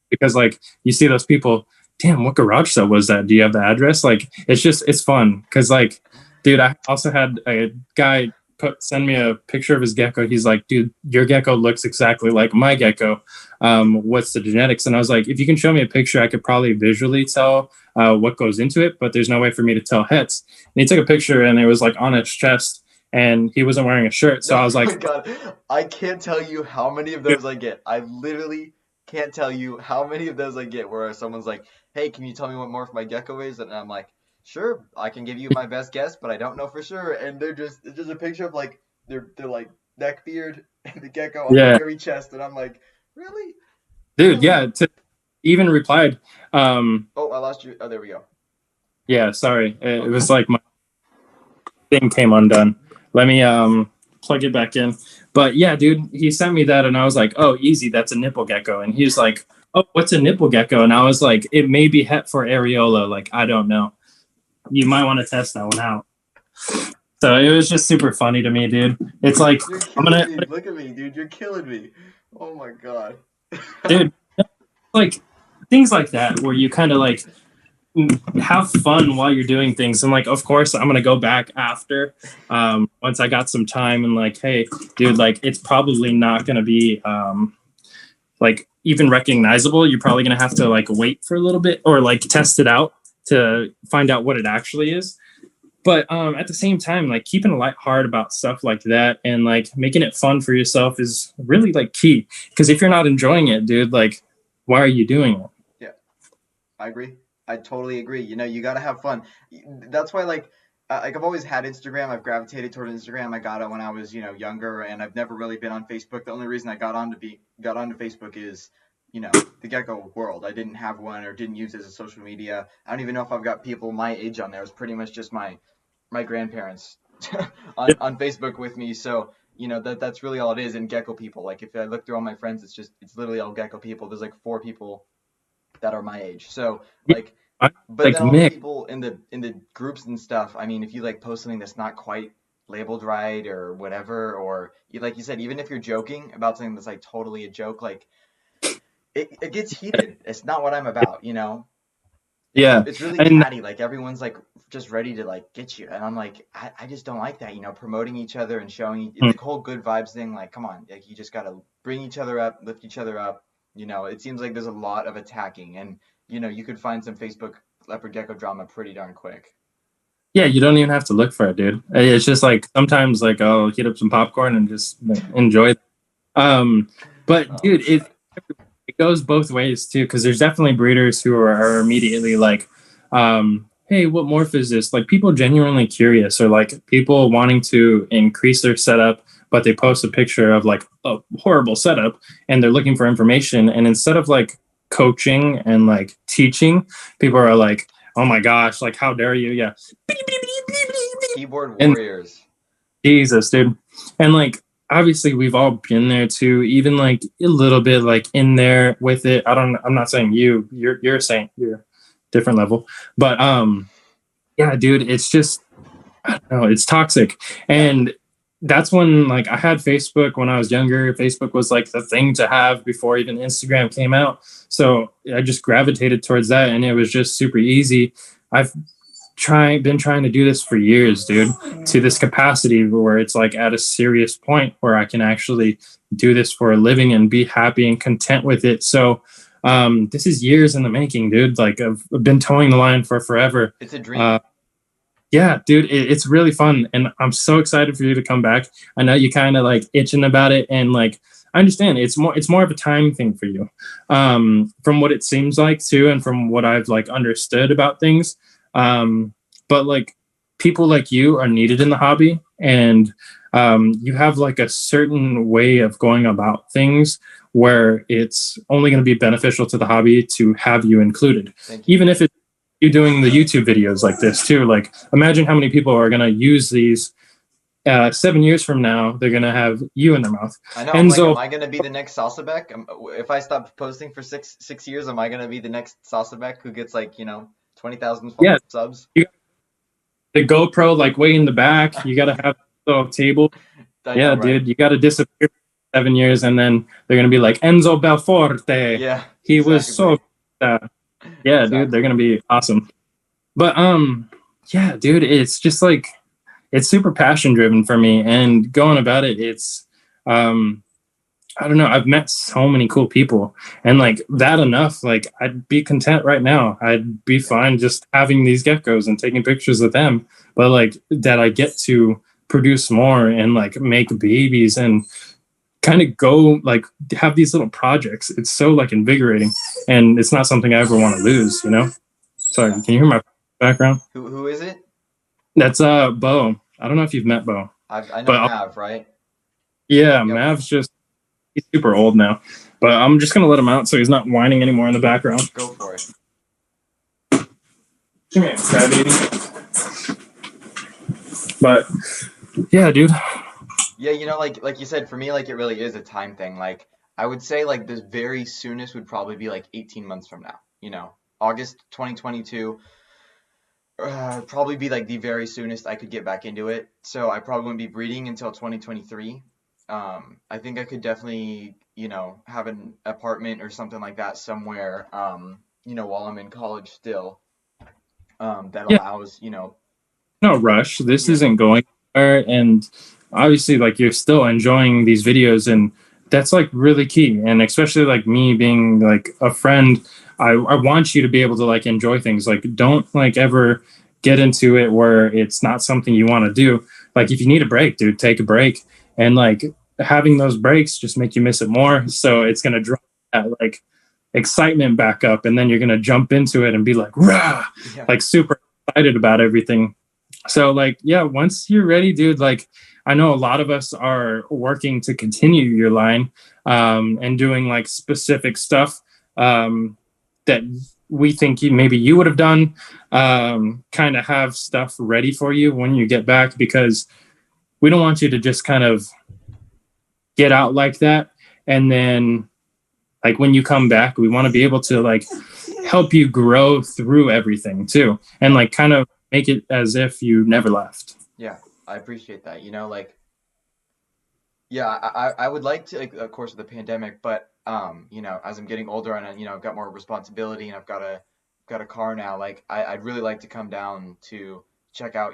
because like you see those people, damn, what garage sale was that? Do you have the address? Like it's fun because like, dude, I also had a guy send me a picture of his gecko. He's like, dude, your gecko looks exactly like my gecko. What's the genetics? And I was like, if you can show me a picture, I could probably visually tell what goes into it, but there's no way for me to tell hets. And he took a picture, and it was like on its chest, and he wasn't wearing a shirt. So I was like, oh my God, I can't tell you how many of those I get. I literally can't tell you how many of those I get where someone's like, hey, can you tell me what morph my gecko is? And I'm like, sure, I can give you my best guess, but I don't know for sure. And it's just a picture of like they're like neck beard and the gecko on the hairy chest, and I'm like, really? Dude, yeah. Even replied. Oh, I lost you. Oh, there we go. Yeah, sorry. It was like my thing came undone. Let me plug it back in. But yeah, dude, he sent me that, and I was like, oh, easy, that's a nipple gecko. And he's like, oh, what's a nipple gecko? And I was like, it may be het for areola. Like, I don't know. You might want to test that one out. So it was just super funny to me, dude. It's like, look at me, dude. You're killing me. Oh my God. Dude, like things like that where you kind of like have fun while you're doing things. And like, of course, I'm going to go back after once I got some time and like, hey, dude, like it's probably not going to be like even recognizable. You're probably going to have to like wait for a little bit or like test it out to find out what it actually is. But at the same time, like keeping a light heart about stuff like that and like making it fun for yourself is really like key. Because if you're not enjoying it, dude, like why are you doing it? Yeah, I agree. I totally agree. You know, you got to have fun. That's why like I've always had Instagram. I've gravitated toward Instagram. I got it when I was, you know, younger, and I've never really been on Facebook. The only reason I got onto Facebook is, you know, the gecko world. I didn't have one or didn't use it as a social media. I don't even know if I've got people my age on there. It was pretty much just my grandparents on Facebook with me. So, you know, that's really all it is. And gecko people, like if I look through all my friends, it's literally all gecko people. There's like 4 people that are my age. So like, but like then all the people in the groups and stuff, I mean, if you like post something that's not quite labeled right or whatever, or like you said, even if you're joking about something that's like totally a joke, like it gets heated. It's not what I'm about, you know? Yeah. It's really catty. Like everyone's like just ready to like get you. And I'm like, I just don't like that, you know, promoting each other and showing the whole good vibes thing. Like, come on, like you just got to bring each other up, lift each other up. You know, it seems like there's a lot of attacking, and, you know, you could find some Facebook Leopard Gecko drama pretty darn quick. Yeah, you don't even have to look for it, dude. It's just like sometimes like I'll heat up some popcorn and just enjoy it. But dude, it goes both ways too, because there's definitely breeders who are immediately like, hey, what morph is this? Like people genuinely curious, or like people wanting to increase their setup, but they post a picture of like a horrible setup and they're looking for information. And instead of like coaching and like teaching, people are like, oh my gosh, like how dare you? Yeah. Keyboard warriors. And Jesus, dude. And like, obviously we've all been there too, even like a little bit like in there with it. I'm not saying you're saying you're different level, but yeah, dude, it's just, I don't know, it's toxic. And that's when like I had Facebook when I was younger. Facebook was like the thing to have before even Instagram came out. So I just gravitated towards that, and it was just super easy. I've been trying to do this for years, dude, to this capacity where it's like at a serious point where I can actually do this for a living and be happy and content with it. So this is years in the making, dude. Like I've been towing the line for forever. It's a dream. Yeah, dude, it's really fun, and I'm so excited for you to come back. I know you kind of like itching about it, and like I understand it's more of a time thing for you, from what it seems like too, and from what I've like understood about things. But like people like you are needed in the hobby, and you have like a certain way of going about things where it's only going to be beneficial to the hobby to have you included, even if it's you doing the YouTube videos like this too. Like imagine how many people are going to use these 7 years from now. They're going to have you in their mouth. I know. Enzo, am I going to be the next Salsabeck? If I stop posting for six years, am I going to be the next Salsabeck who gets like, 20,000 subs? The GoPro like way in the back. You got to have a little table. Yeah, right? Dude, you got to disappear for 7 years, and then they're going to be like Enzo Belforte. Yeah, he exactly. Was so yeah, exactly. Dude, they're gonna be awesome. But yeah, dude, it's just like it's super passion driven for me, and going about it, it's I don't know, I've met so many cool people, and like that enough, like I'd be content right now. I'd be fine just having these geckos and taking pictures of them, but like that I get to produce more and like make babies and kind of go like have these little projects. It's so like invigorating, and it's not something I ever want to lose, Sorry, can you hear my background? Who is it? That's Bo. I don't know if you've met Bo. I know Mav, right? Yeah, yep. Mav's he's super old now, but I'm just gonna let him out so he's not whining anymore in the background. Go for it. Come here, crybaby. But yeah, dude. Yeah, like you said, for me, like it really is a time thing. Like I would say like the very soonest would probably be like 18 months from now, August 2022, probably be like the very soonest I could get back into it. So I probably wouldn't be breeding until 2023. I think I could definitely, have an apartment or something like that somewhere, while I'm in college still, that allows, No rush. This isn't going anywhere, and obviously like you're still enjoying these videos, and that's like really key. And especially like me being like a friend, I want you to be able to like enjoy things. Like don't like ever get into it where it's not something you want to do. Like if you need a break, dude, take a break, and like having those breaks just make you miss it more. So it's going to draw that like excitement back up, and then you're going to jump into it and be like, rah, like super excited about everything. So like, yeah, once you're ready, dude, like I know a lot of us are working to continue your line, and doing like specific stuff that we think maybe you would have done, kind of have stuff ready for you when you get back, because we don't want you to just kind of get out like that. And then like when you come back, we want to be able to like help you grow through everything too, and like kind of make it as if you never left. Yeah, I appreciate that. I would like to, like, of course, with the pandemic, but as I'm getting older and I've got more responsibility and I've got a car now, like I'd really like to come down to check out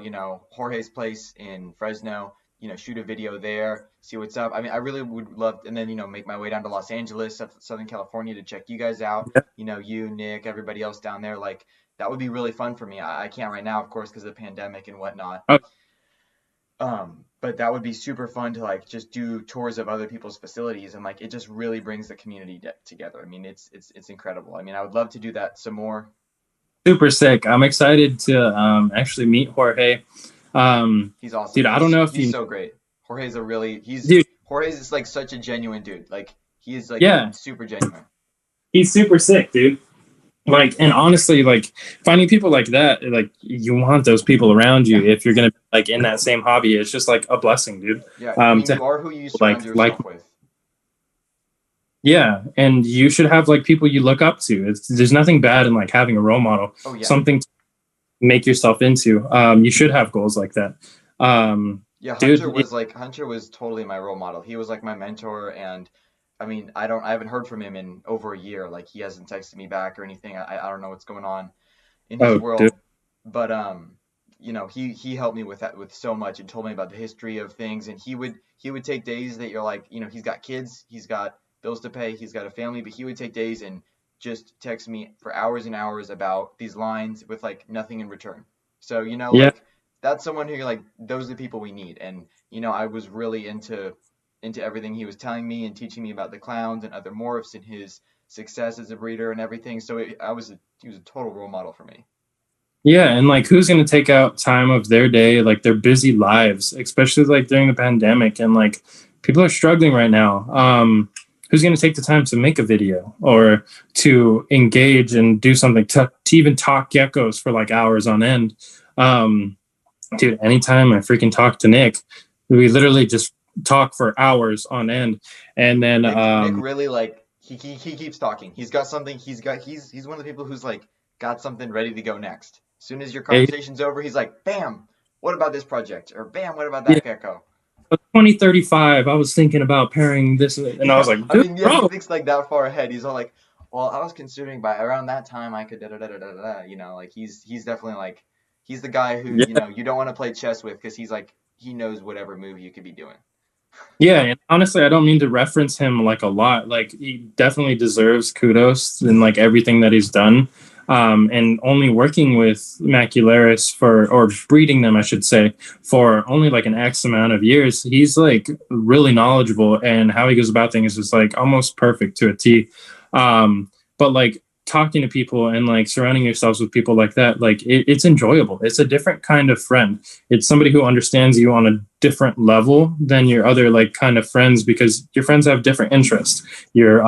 Jorge's place in Fresno, shoot a video there, see what's up. I mean, I really would love, and then make my way down to Los Angeles, Southern California, to check you guys out. Yeah. You, Nick, everybody else down there. Like that would be really fun for me. I can't right now, of course, because of the pandemic and whatnot. But that would be super fun to like just do tours of other people's facilities, and like it just really brings the community together. I mean, it's incredible. I mean, I would love to do that some more. Super sick. I'm excited to actually meet Jorge. He's awesome, dude. I don't know if he's so great. Jorge's is like such a genuine dude. Like he is like super genuine. He's super sick, dude. Like, and honestly, like finding people like that, like you want those people around you if you're gonna be like in that same hobby. It's just like a blessing, dude. Yeah, I mean, you are who you surround yourself with. Yeah, and you should have like people you look up to. There's nothing bad in like having a role model, something to make yourself into. You should have goals like that. Yeah, dude. Hunter was totally my role model. He was like my mentor, and I mean, I haven't heard from him in over a year. Like he hasn't texted me back or anything. I don't know what's going on in his Oh, dude. world, but you know, he helped me with that with so much and told me about the history of things. And he would take days that you're like, you know, he's got kids, he's got bills to pay, he's got a family, but he would take days and just text me for hours and hours about these lines with like nothing in return. So, you know, Yeah. like that's someone who you're like, those are the people we need. And, you know, I was really into everything he was telling me and teaching me about the clowns and other morphs and his success as a breeder and everything. So he was a total role model for me. Yeah, and like who's going to take out time of their day, like their busy lives, especially like during the pandemic and like people are struggling right now. Who's going to take the time to make a video or to engage and do something to even talk geckos for like hours on end? Um, Dude, anytime I freaking talk to Nick, we literally just talk for hours on end. And then Nick really like he keeps talking. He's got something. He's one of the people who's like got something ready to go next. As soon as your yeah, conversation's over, he's like, "Bam! What about this project?" Or "Bam! What about yeah, that gecko?" 2035, I was thinking about pairing this, and I was Yeah, like, I dude, mean, yeah, he bro. thinks like that far ahead. He's all like, "Well, I was considering by around that time I could da da da da da da." You know, like he's definitely like he's the guy who you Yeah. know you don't want to play chess with because he's like he knows whatever move you could be doing. Yeah, and honestly, I don't mean to reference him like a lot. Like he definitely deserves kudos in like everything that he's done. And only working with macularis for, or breeding them, I should say, for only like an X amount of years, he's like really knowledgeable, and how he goes about things is like almost perfect to a T. But like talking to people and like surrounding yourselves with people like that, like it's enjoyable. It's a different kind of friend. It's somebody who understands you on a different level than your other like kind of friends, because your friends have different interests. Your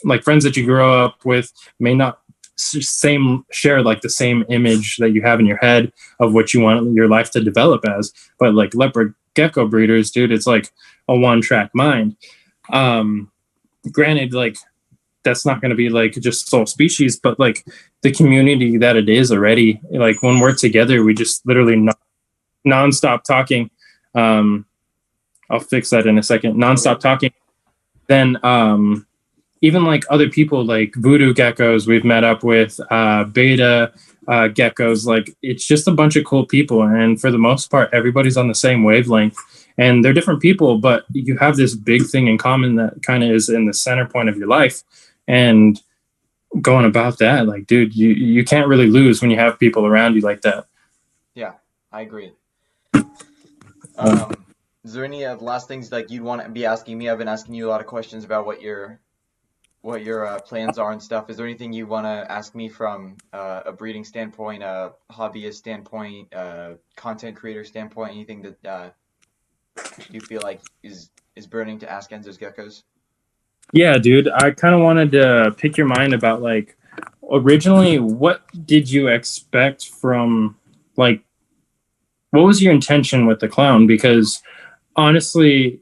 like friends that you grow up with may not same share like the same image that you have in your head of what you want your life to develop as. But like leopard gecko breeders, dude, it's like a one track mind. um Granted, like that's not going to be like just sole species, but like the community that it is already, like when we're together, we just literally nonstop talking. um I'll fix that in a second. Nonstop Okay. talking. Then even like other people like voodoo geckos we've met up with, beta geckos, like it's just a bunch of cool people, and for the most part everybody's on the same wavelength, and they're different people, but you have this big thing in common that kind of is in the center point of your life. And going about that, like dude, you can't really lose when you have people around you like that. Yeah, I agree. um, Is there any last things like you'd want to be asking me? I've been asking you a lot of questions about what your plans are and stuff. Is there anything you want to ask me from a breeding standpoint, a hobbyist standpoint, content creator standpoint? Anything that you feel like is burning to ask Enzo's geckos? yeah, dude, I kind of wanted to pick your mind about like originally what did you expect from, like, what was your intention with the clown? Because honestly,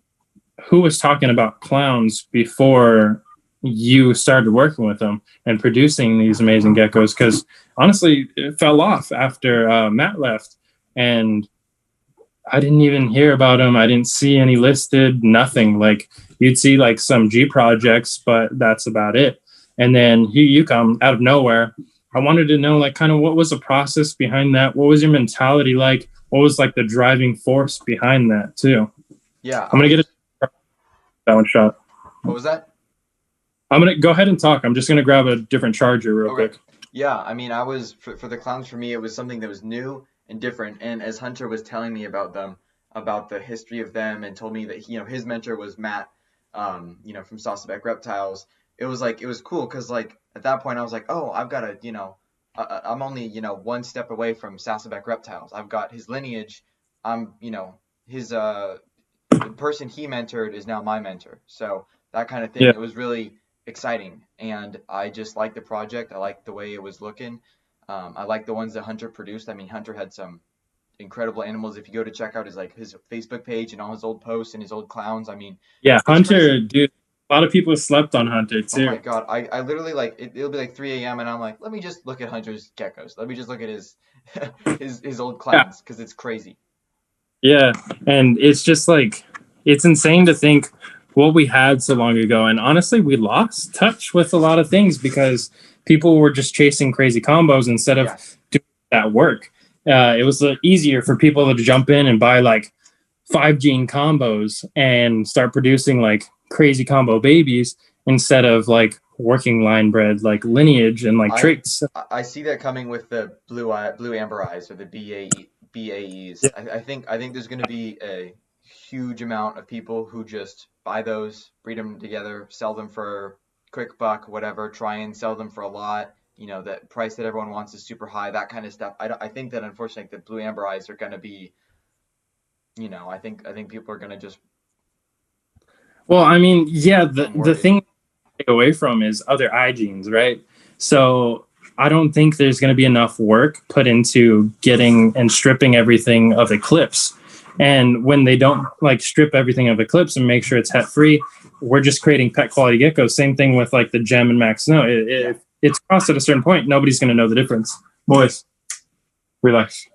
who was talking about clowns before you started working with them and producing these amazing geckos? Because honestly, it fell off after Matt left, and I didn't even hear about him. I didn't see any listed, nothing. Like you'd see like some G projects, but that's about it. And then here you come out of nowhere. I wanted to know like kind of what was the process behind that? What was your mentality like? What was like the driving force behind that too? Yeah, I'm I gonna get was. that one shot. What was that? I'm gonna go ahead and talk. I'm just gonna grab a different charger real Okay. quick. Yeah, I mean, I was for the clowns for me, it was something that was new and different. And as Hunter was telling me about them, about the history of them, and told me that you know his mentor was Matt, you know, from Sassabeck Reptiles. It was like it was cool because like at that point I was like, oh, I've got to, you know, I'm only you know one step away from Sassabeck Reptiles. I've got his lineage. I'm you know his the person he mentored is now my mentor. So that kind of thing. Yeah, It was really exciting, and I just liked the project. I liked the way it was looking. I liked the ones that Hunter produced. I mean, Hunter had some incredible animals. If you go to check out his like his Facebook page and all his old posts and his old clowns, I mean, yeah. it's Hunter, crazy. dude. A lot of people slept on Hunter Oh my too. God, I literally like it'll be like 3 a.m. and I'm like, let me just look at Hunter's geckos. Let me just look at his his old Yeah, clowns because it's crazy. Yeah, and it's just like it's insane to think what we had so long ago. And honestly, we lost touch with a lot of things because people were just chasing crazy combos instead of Yeah, doing that work. It was easier for people to jump in and buy like 5 gene combos and start producing like crazy combo babies instead of like working line bred like lineage and like I traits. I see that coming with the blue amber eyes or the BAEs. Yeah. I think there's going to be a huge amount of people who just buy those, breed them together, sell them for quick buck, whatever, try and sell them for a lot. That price that everyone wants is super high, that kind of stuff. I think that unfortunately the blue amber eyes are going to be, I think people are going to just. Well, I mean, yeah, the I'm the worried. thing to take away from is other eye genes, right? So I don't think there's going to be enough work put into getting and stripping everything of Eclipse. And when they don't like strip everything of Eclipse and make sure it's het free, we're just creating pet quality geckos. Same thing with like the Gem and Max Snow. Yeah. It's crossed at a certain point. Nobody's going to know the difference. Boys, relax.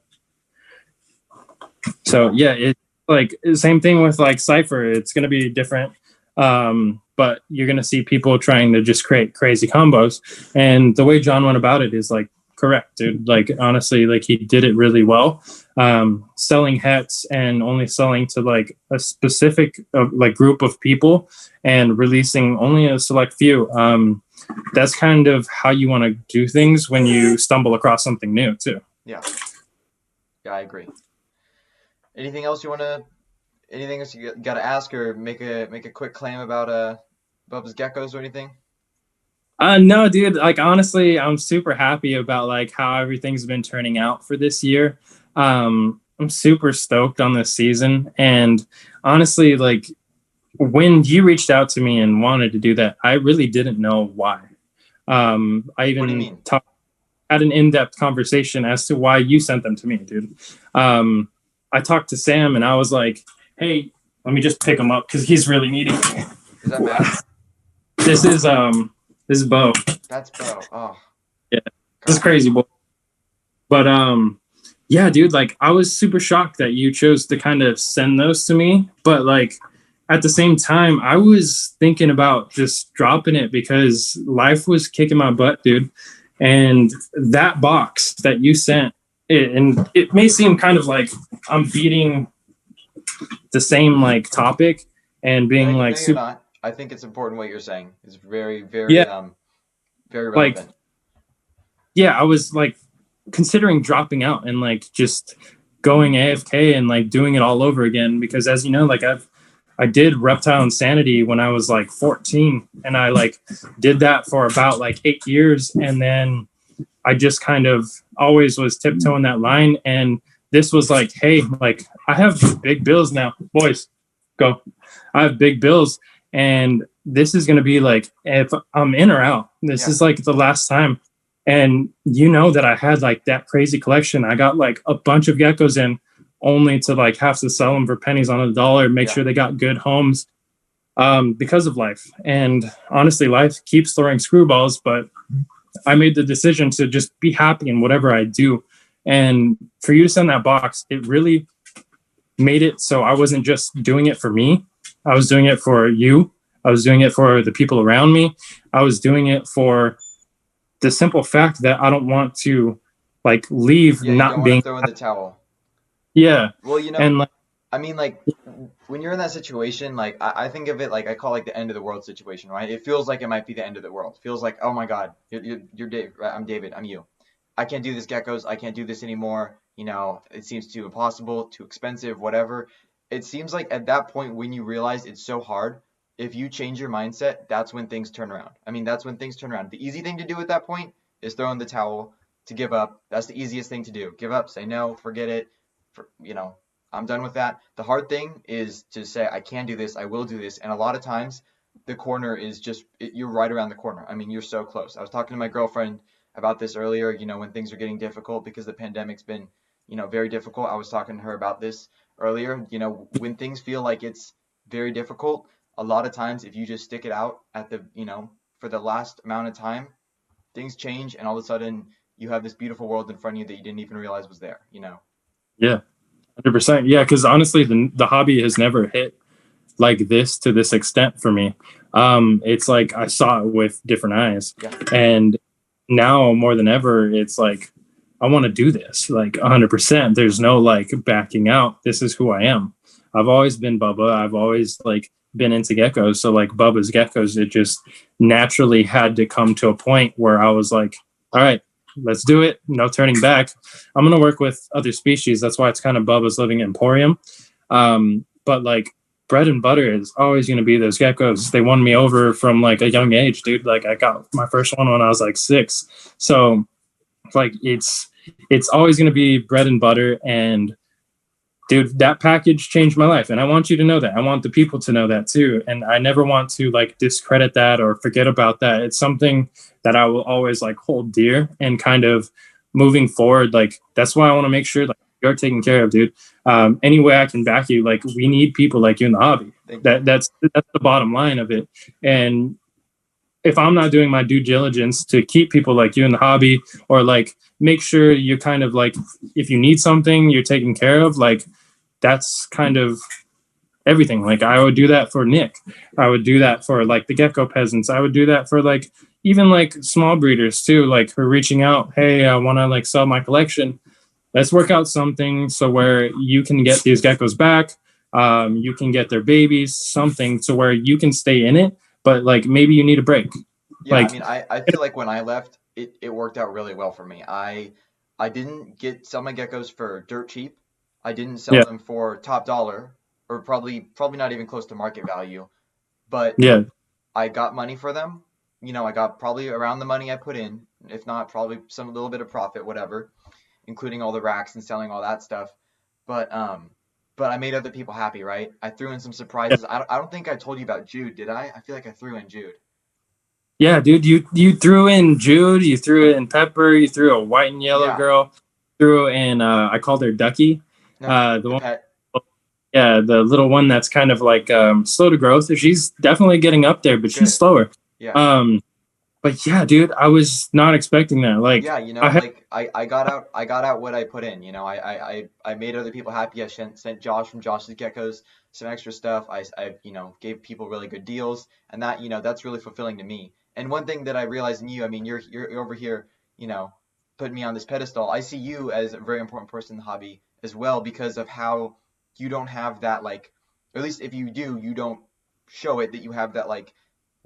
So yeah, it's like same thing with like Cypher. It's going to be different, but you're going to see people trying to just create crazy combos. And the way John went about it is like correct, dude. Like honestly, like he did it really well. Selling hets and only selling to like a specific like group of people and releasing only a select few. That's kind of how you want to do things when you stumble across something new too. Yeah. Yeah, I agree. Anything else you want to Anything else you got to ask or make a quick claim about Bubba's Geckos or anything? No, dude. Like honestly, I'm super happy about like how everything's been turning out for this year. I'm super stoked on this season, and honestly, like when you reached out to me and wanted to do that, I really didn't know why. I What do you even mean? had an in-depth conversation as to why you sent them to me, dude. I talked to Sam, and I was like, "Hey, let me just pick him up because he's really needy." Is that Matt? This is this is Bo. That's Bo. Oh, Yeah, this is God. crazy, boy. But yeah, dude, like I was super shocked that you chose to kind of send those to me. But like at the same time, I was thinking about just dropping it because life was kicking my butt, dude. And that box that you sent, and it may seem kind of like I'm beating the same like topic and No, being like no, you're super, not. I think it's important what you're saying. It's very, yeah, very, very like relevant. yeah, I was like considering dropping out and like just going AFK and like doing it all over again because as you know, like I did Reptile Insanity when I was like 14 and I like did that for about like 8 years and then I just kind of always was tiptoeing that line and this was like, hey, like I have big bills now, boys, go. I have big bills and this is going to be like if I'm in or out. This Yeah, is like the last time and you know that I had like that crazy collection. I got like a bunch of geckos in only to like have to sell them for pennies on a dollar, make yeah, sure they got good homes because of life. And honestly, life keeps throwing screwballs, but I made the decision to just be happy in whatever I do. And for you to send that box, it really made it so I wasn't just doing it for me. I was doing it for you. I was doing it for the people around me. I was doing it for the simple fact that I don't want to like leave yeah. You don't not want to being throw in the towel. yeah. Well, And like I mean, like when you're in that situation, like I think of it like I call it like the end of the world situation, right? It feels like it might be the end of the world. It feels like, oh my God, you're Dave, right? I'm David, I'm you. I can't do this, Geckos. I can't do this anymore. It seems too impossible, too expensive, whatever. It seems like at that point when you realize it's so hard, if you change your mindset, that's when things turn around. I mean, that's when things turn around. The easy thing to do at that point is throw in the towel, to give up. That's the easiest thing to do. Give up, say no, forget it. For, I'm done with that. The hard thing is to say, I can do this, I will do this. And a lot of times, the corner is you're right around the corner. I mean, you're so close. I was talking to my girlfriend about this earlier, when things are getting difficult because the pandemic's been, very difficult. I was talking to her about this earlier. When things feel like it's very difficult, a lot of times if you just stick it out for the last amount of time, things change and all of a sudden you have this beautiful world in front of you that you didn't even realize was there. yeah. 100%. Yeah, because honestly, the hobby has never hit like this to this extent for me. It's like I saw it with different eyes, Yeah. and now more than ever, it's like I want to do this like 100%. There's no like backing out. This is who I am. I've always been Bubba. I've always like been into geckos. So like Bubba's Geckos, it just naturally had to come to a point where I was like, all right, let's do it. No turning back. I'm gonna work with other species. That's why it's kind of Bubba's Living Emporium. But like bread and butter is always going to be those geckos. They won me over from like a young age, dude. Like I got my first one when I was like 6. So like it's always going to be bread and butter. And dude, that package changed my life. And I want you to know that. I want the people to know that too. And I never want to like discredit that or forget about that. It's something that I will always like hold dear, and kind of moving forward. Like that's why I want to make sure like you're taken care of, dude. Any way I can back you, like we need people like you in the hobby. That's the bottom line of it. And if I'm not doing my due diligence to keep people like you in the hobby, or like make sure you're kind of like, if you need something, you're taken care of, like that's kind of everything. Like I would do that for Nick. I would do that for like the gecko peasants. I would do that for like even like small breeders too, like who are reaching out, hey, I want to like sell my collection. Let's work out something so where you can get these geckos back. You can get their babies, something to where you can stay in it, but like maybe you need a break. Yeah, like, I mean, I feel like when I left, it worked out really well for me. I didn't sell my geckos for dirt cheap. I didn't sell them for top dollar, or probably not even close to market value. But yeah, I got money for them. You know, I got probably around the money I put in, if not probably some little bit of profit, whatever, including all the racks and selling all that stuff. But I made other people happy, right? I threw in some surprises. I don't think I told you about Jude, did I? I feel like I threw in Jude. yeah, dude, you threw in Jude, you threw in Pepper, you threw a white and yellow girl, threw in I called her Ducky, the one, pet. yeah, the little one that's kind of like slow to growth. She's definitely getting up there, but she's slower. Yeah. But yeah, dude, I was not expecting that. Like, yeah, you know, I got out what I put in. You know, I made other people happy. I sent Josh from Josh's Geckos some extra stuff. I you know, gave people really good deals, and that, you know, that's really fulfilling to me. And one thing that I realized in you, I mean, you're over here, you know, putting me on this pedestal. I see you as a very important person in the hobby as well, because of how you don't have that, like, or at least if you do, you don't show it, that you have that like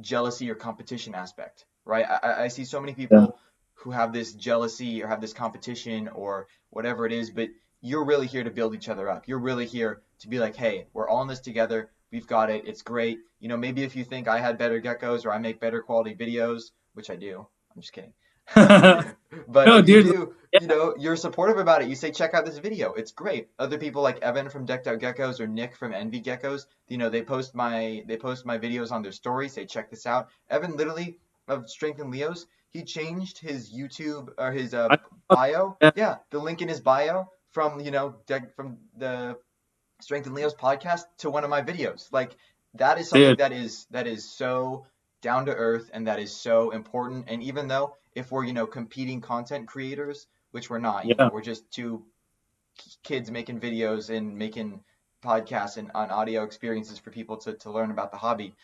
jealousy or competition aspect. Right? I see so many people who have this jealousy or have this competition or whatever it is, but you're really here to build each other up. You're really here to be like, hey, we're all in this together. We've got it. It's great. You know, maybe if you think I had better geckos or I make better quality videos, which I do. I'm just kidding. But no, if you dude, do, you know, you're supportive about it. You say, check out this video. It's great. Other people like Evan from Decked Out Geckos or Nick from Envy Geckos, you know, they post my videos on their stories. Say, check this out. Evan literally, of Strength and Leos, he changed his YouTube or his bio. Yeah, the link in his bio from, you know, from the Strength and Leos podcast to one of my videos. Like, that is something that is so down to earth, and that is so important. And even though if we're, you know, competing content creators, which we're not, you know, we're just two kids making videos and making podcasts and on audio experiences for people to learn about the hobby,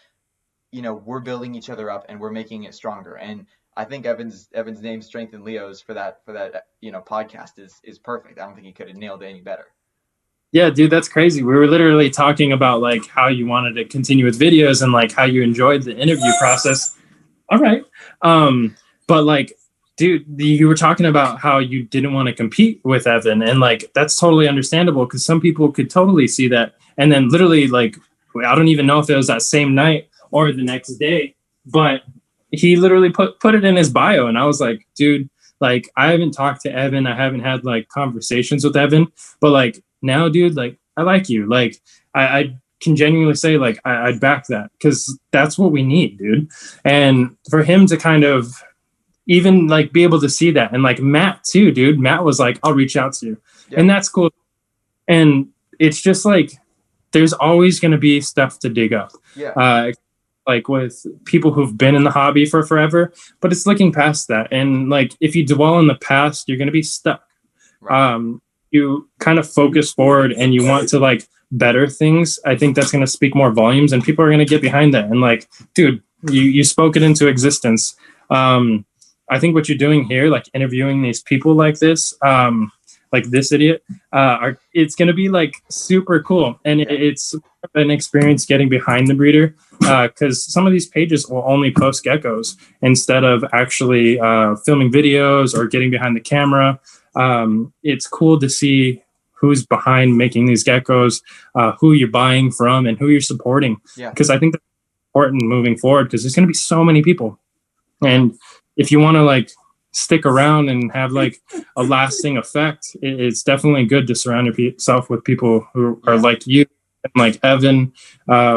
you know, we're building each other up and we're making it stronger. And I think Evan's name, Strength and Leos, for that you know, podcast is perfect. I don't think he could have nailed it any better. Yeah, dude, that's crazy. We were literally talking about like how you wanted to continue with videos and like how you enjoyed the interview process. All right. But like, dude, you were talking about how you didn't want to compete with Evan, and like that's totally understandable because some people could totally see that. And then literally, like, I don't even know if it was that same night or the next day, but he literally put it in his bio, and I was like, dude, like I haven't talked to Evan, I haven't had like conversations with Evan, but like now, dude, like I like you, like I can genuinely say like I'd back that, because that's what we need, dude. And for him to kind of even like be able to see that, and like Matt too, dude, Matt was like, I'll reach out to you, and that's cool. And it's just like there's always going to be stuff to dig up. Like with people who've been in the hobby for forever, but it's looking past that. And like, if you dwell in the past, you're going to be stuck. you kind of focus forward and you want to like better things, I think that's going to speak more volumes, and people are going to get behind that. And like, dude, you spoke it into existence. I think what you're doing here, like interviewing these people like this idiot, it's going to be like super cool. And it's an experience getting behind the breeder, because some of these pages will only post geckos instead of actually filming videos or getting behind the camera. It's cool to see who's behind making these geckos, who you're buying from, and who you're supporting. Because I think that's important moving forward, because there's going to be so many people. And if you want to like stick around and have like a lasting effect, it's definitely good to surround yourself with people who are like you and like Evan.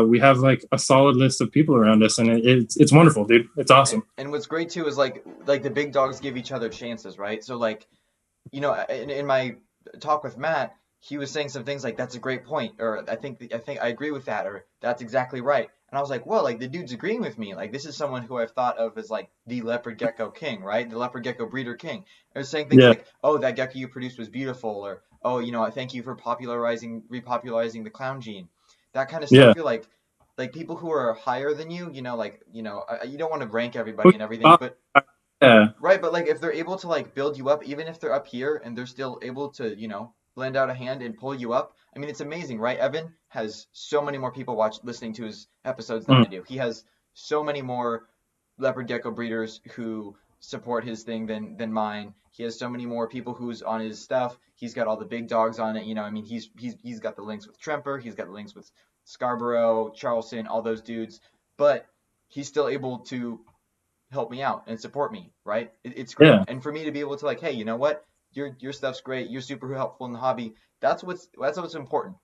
We have like a solid list of people around us, and it's wonderful, dude. It's awesome. And what's great too is like the big dogs give each other chances, right? So like, you know, in my talk with Matt, he was saying some things like, that's a great point, or I think I agree with that, or that's exactly right. And I was like, well, like the dude's agreeing with me. Like this is someone who I've thought of as like the leopard gecko king, right? The leopard gecko breeder king. I was saying things like, oh, that gecko you produced was beautiful, or oh, you know, I thank you for repopularizing the clown gene. That kind of stuff. I feel like people who are higher than you, you know, like, you know, you don't want to rank everybody and everything, but right, but like if they're able to like build you up, even if they're up here and they're still able to, you know, lend out a hand and pull you up. I mean, it's amazing, right? Evan has so many more people listening to his episodes than I do. He has so many more leopard gecko breeders who support his thing than mine. He has so many more people who's on his stuff. He's got all the big dogs on it. You know, I mean, he's got the links with Tremper. He's got the links with Scarborough, Charleston, all those dudes. But he's still able to help me out and support me, right? It's great. Yeah. And for me to be able to like, hey, you know what? Your stuff's great. You're super helpful in the hobby. That's what's important.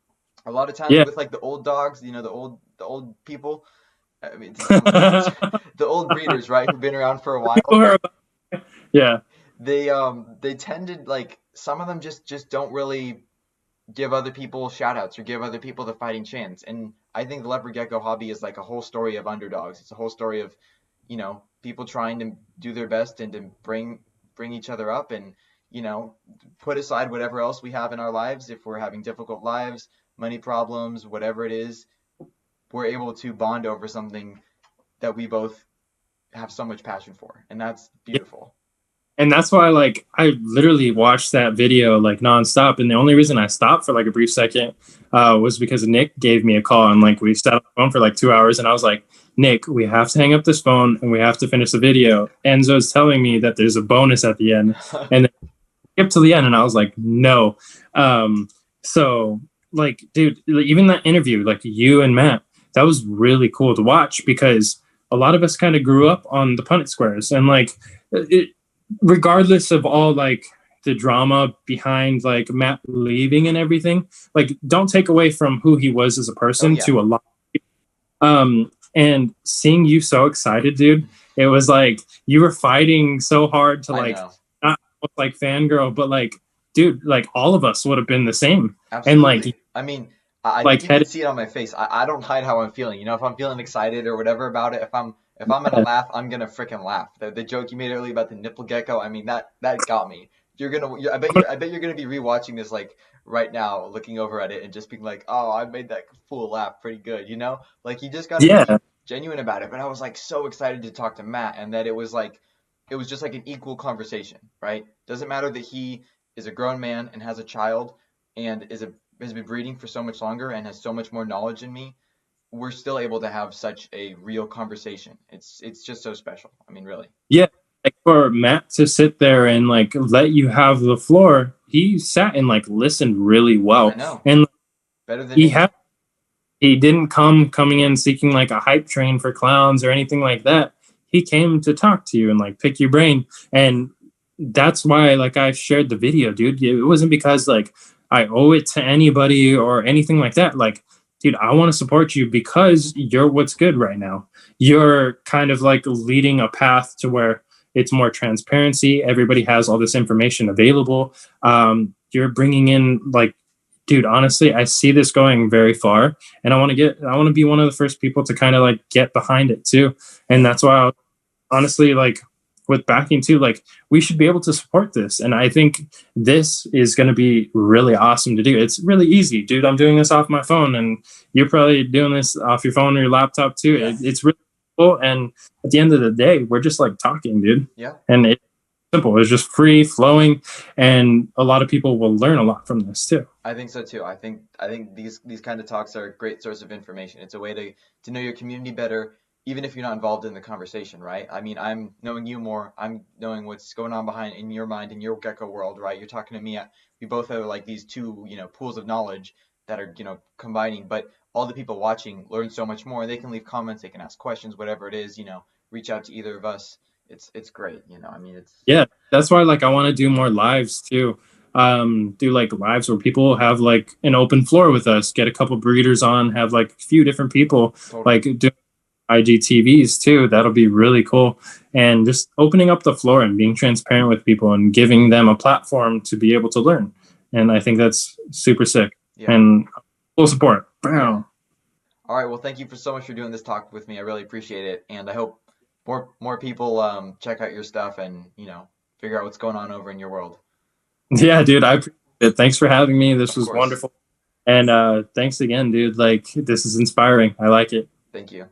A lot of times with like the old dogs, you know, the old people, I mean, the old breeders, right, who've been around for a while. Yeah. They tend to like, some of them just don't really give other people shout outs or give other people the fighting chance. And I think the leopard gecko hobby is like a whole story of underdogs. It's a whole story of, you know, people trying to do their best and to bring each other up, and you know, put aside whatever else we have in our lives. If we're having difficult lives, money problems, whatever it is, we're able to bond over something that we both have so much passion for. And that's beautiful. And that's why, like, I literally watched that video like nonstop. And the only reason I stopped for like a brief second was because Nick gave me a call, and like we sat on the phone for like 2 hours, and I was like, Nick, we have to hang up this phone and we have to finish the video. Enzo's telling me that there's a bonus at the end. And then skip to the end, and I was like, no. So like, dude, even that interview, like you and Matt, that was really cool to watch, because a lot of us kind of grew up on the Punnett squares, and like regardless of all like the drama behind like Matt leaving and everything, like don't take away from who he was as a person to a lot of people. And seeing you so excited, dude, it was like you were fighting so hard to like not like fangirl, but like, dude, like all of us would have been the same. Absolutely. And like, I mean, I like, you can see it on my face. I don't hide how I'm feeling. You know, if I'm feeling excited or whatever about it, if I'm gonna laugh, I'm gonna freaking laugh. The joke you made earlier about the nipple gecko, I mean, that got me. I bet you're gonna be rewatching this like right now, looking over at it and just being like, oh, I made that fool laugh pretty good. You know, like you just gotta be genuine about it. But I was like so excited to talk to Matt, and that it was just like an equal conversation, right? Doesn't matter that he is a grown man and has a child and has been breeding for so much longer and has so much more knowledge than me. We're still able to have such a real conversation. It's just so special. I mean, really. Yeah. Like for Matt to sit there and like let you have the floor, he sat and like listened really well. I know. And better than he didn't coming in seeking like a hype train for clowns or anything like that. He came to talk to you and like pick your brain. And that's why like I shared the video, dude. It wasn't because like I owe it to anybody or anything like that. Like, dude, I want to support you because you're what's good right now. You're kind of like leading a path to where it's more transparency. Everybody has all this information available. You're bringing in like, dude, honestly, I see this going very far, and I want to be one of the first people to kind of like get behind it too. And that's why honestly, like with backing too, like we should be able to support this. And I think this is going to be really awesome to do. It's really easy, dude. I'm doing this off my phone, and you're probably doing this off your phone or your laptop too. Yeah. It's really cool. And at the end of the day, we're just like talking, dude. Yeah. And it's simple. It's just free flowing, and a lot of people will learn a lot from this too. I think so too. I think these kind of talks are a great source of information. It's a way to know your community better, even if you're not involved in the conversation, right? I mean, I'm knowing you more. I'm knowing what's going on behind in your mind, in your gecko world, right? You're talking to me. We both have like these two, pools of knowledge that are, combining. But all the people watching learn so much more. They can leave comments. They can ask questions, whatever it is. Reach out to either of us. It's great. I mean, it's yeah. That's why like I want to do more lives too. Do like lives where people have like an open floor with us, get a couple breeders on, have like a few different people totally. like do IGTVs too. That'll be really cool. And just opening up the floor and being transparent with people and giving them a platform to be able to learn. And I think that's super sick. Yeah. And full support. Bam. All right. Well, thank you so much for doing this talk with me. I really appreciate it. And I hope more people check out your stuff and, figure out what's going on over in your world. Yeah, dude, I appreciate it. Thanks for having me. This was course. wonderful. And thanks again, dude. Like, this is inspiring. I like it. Thank you.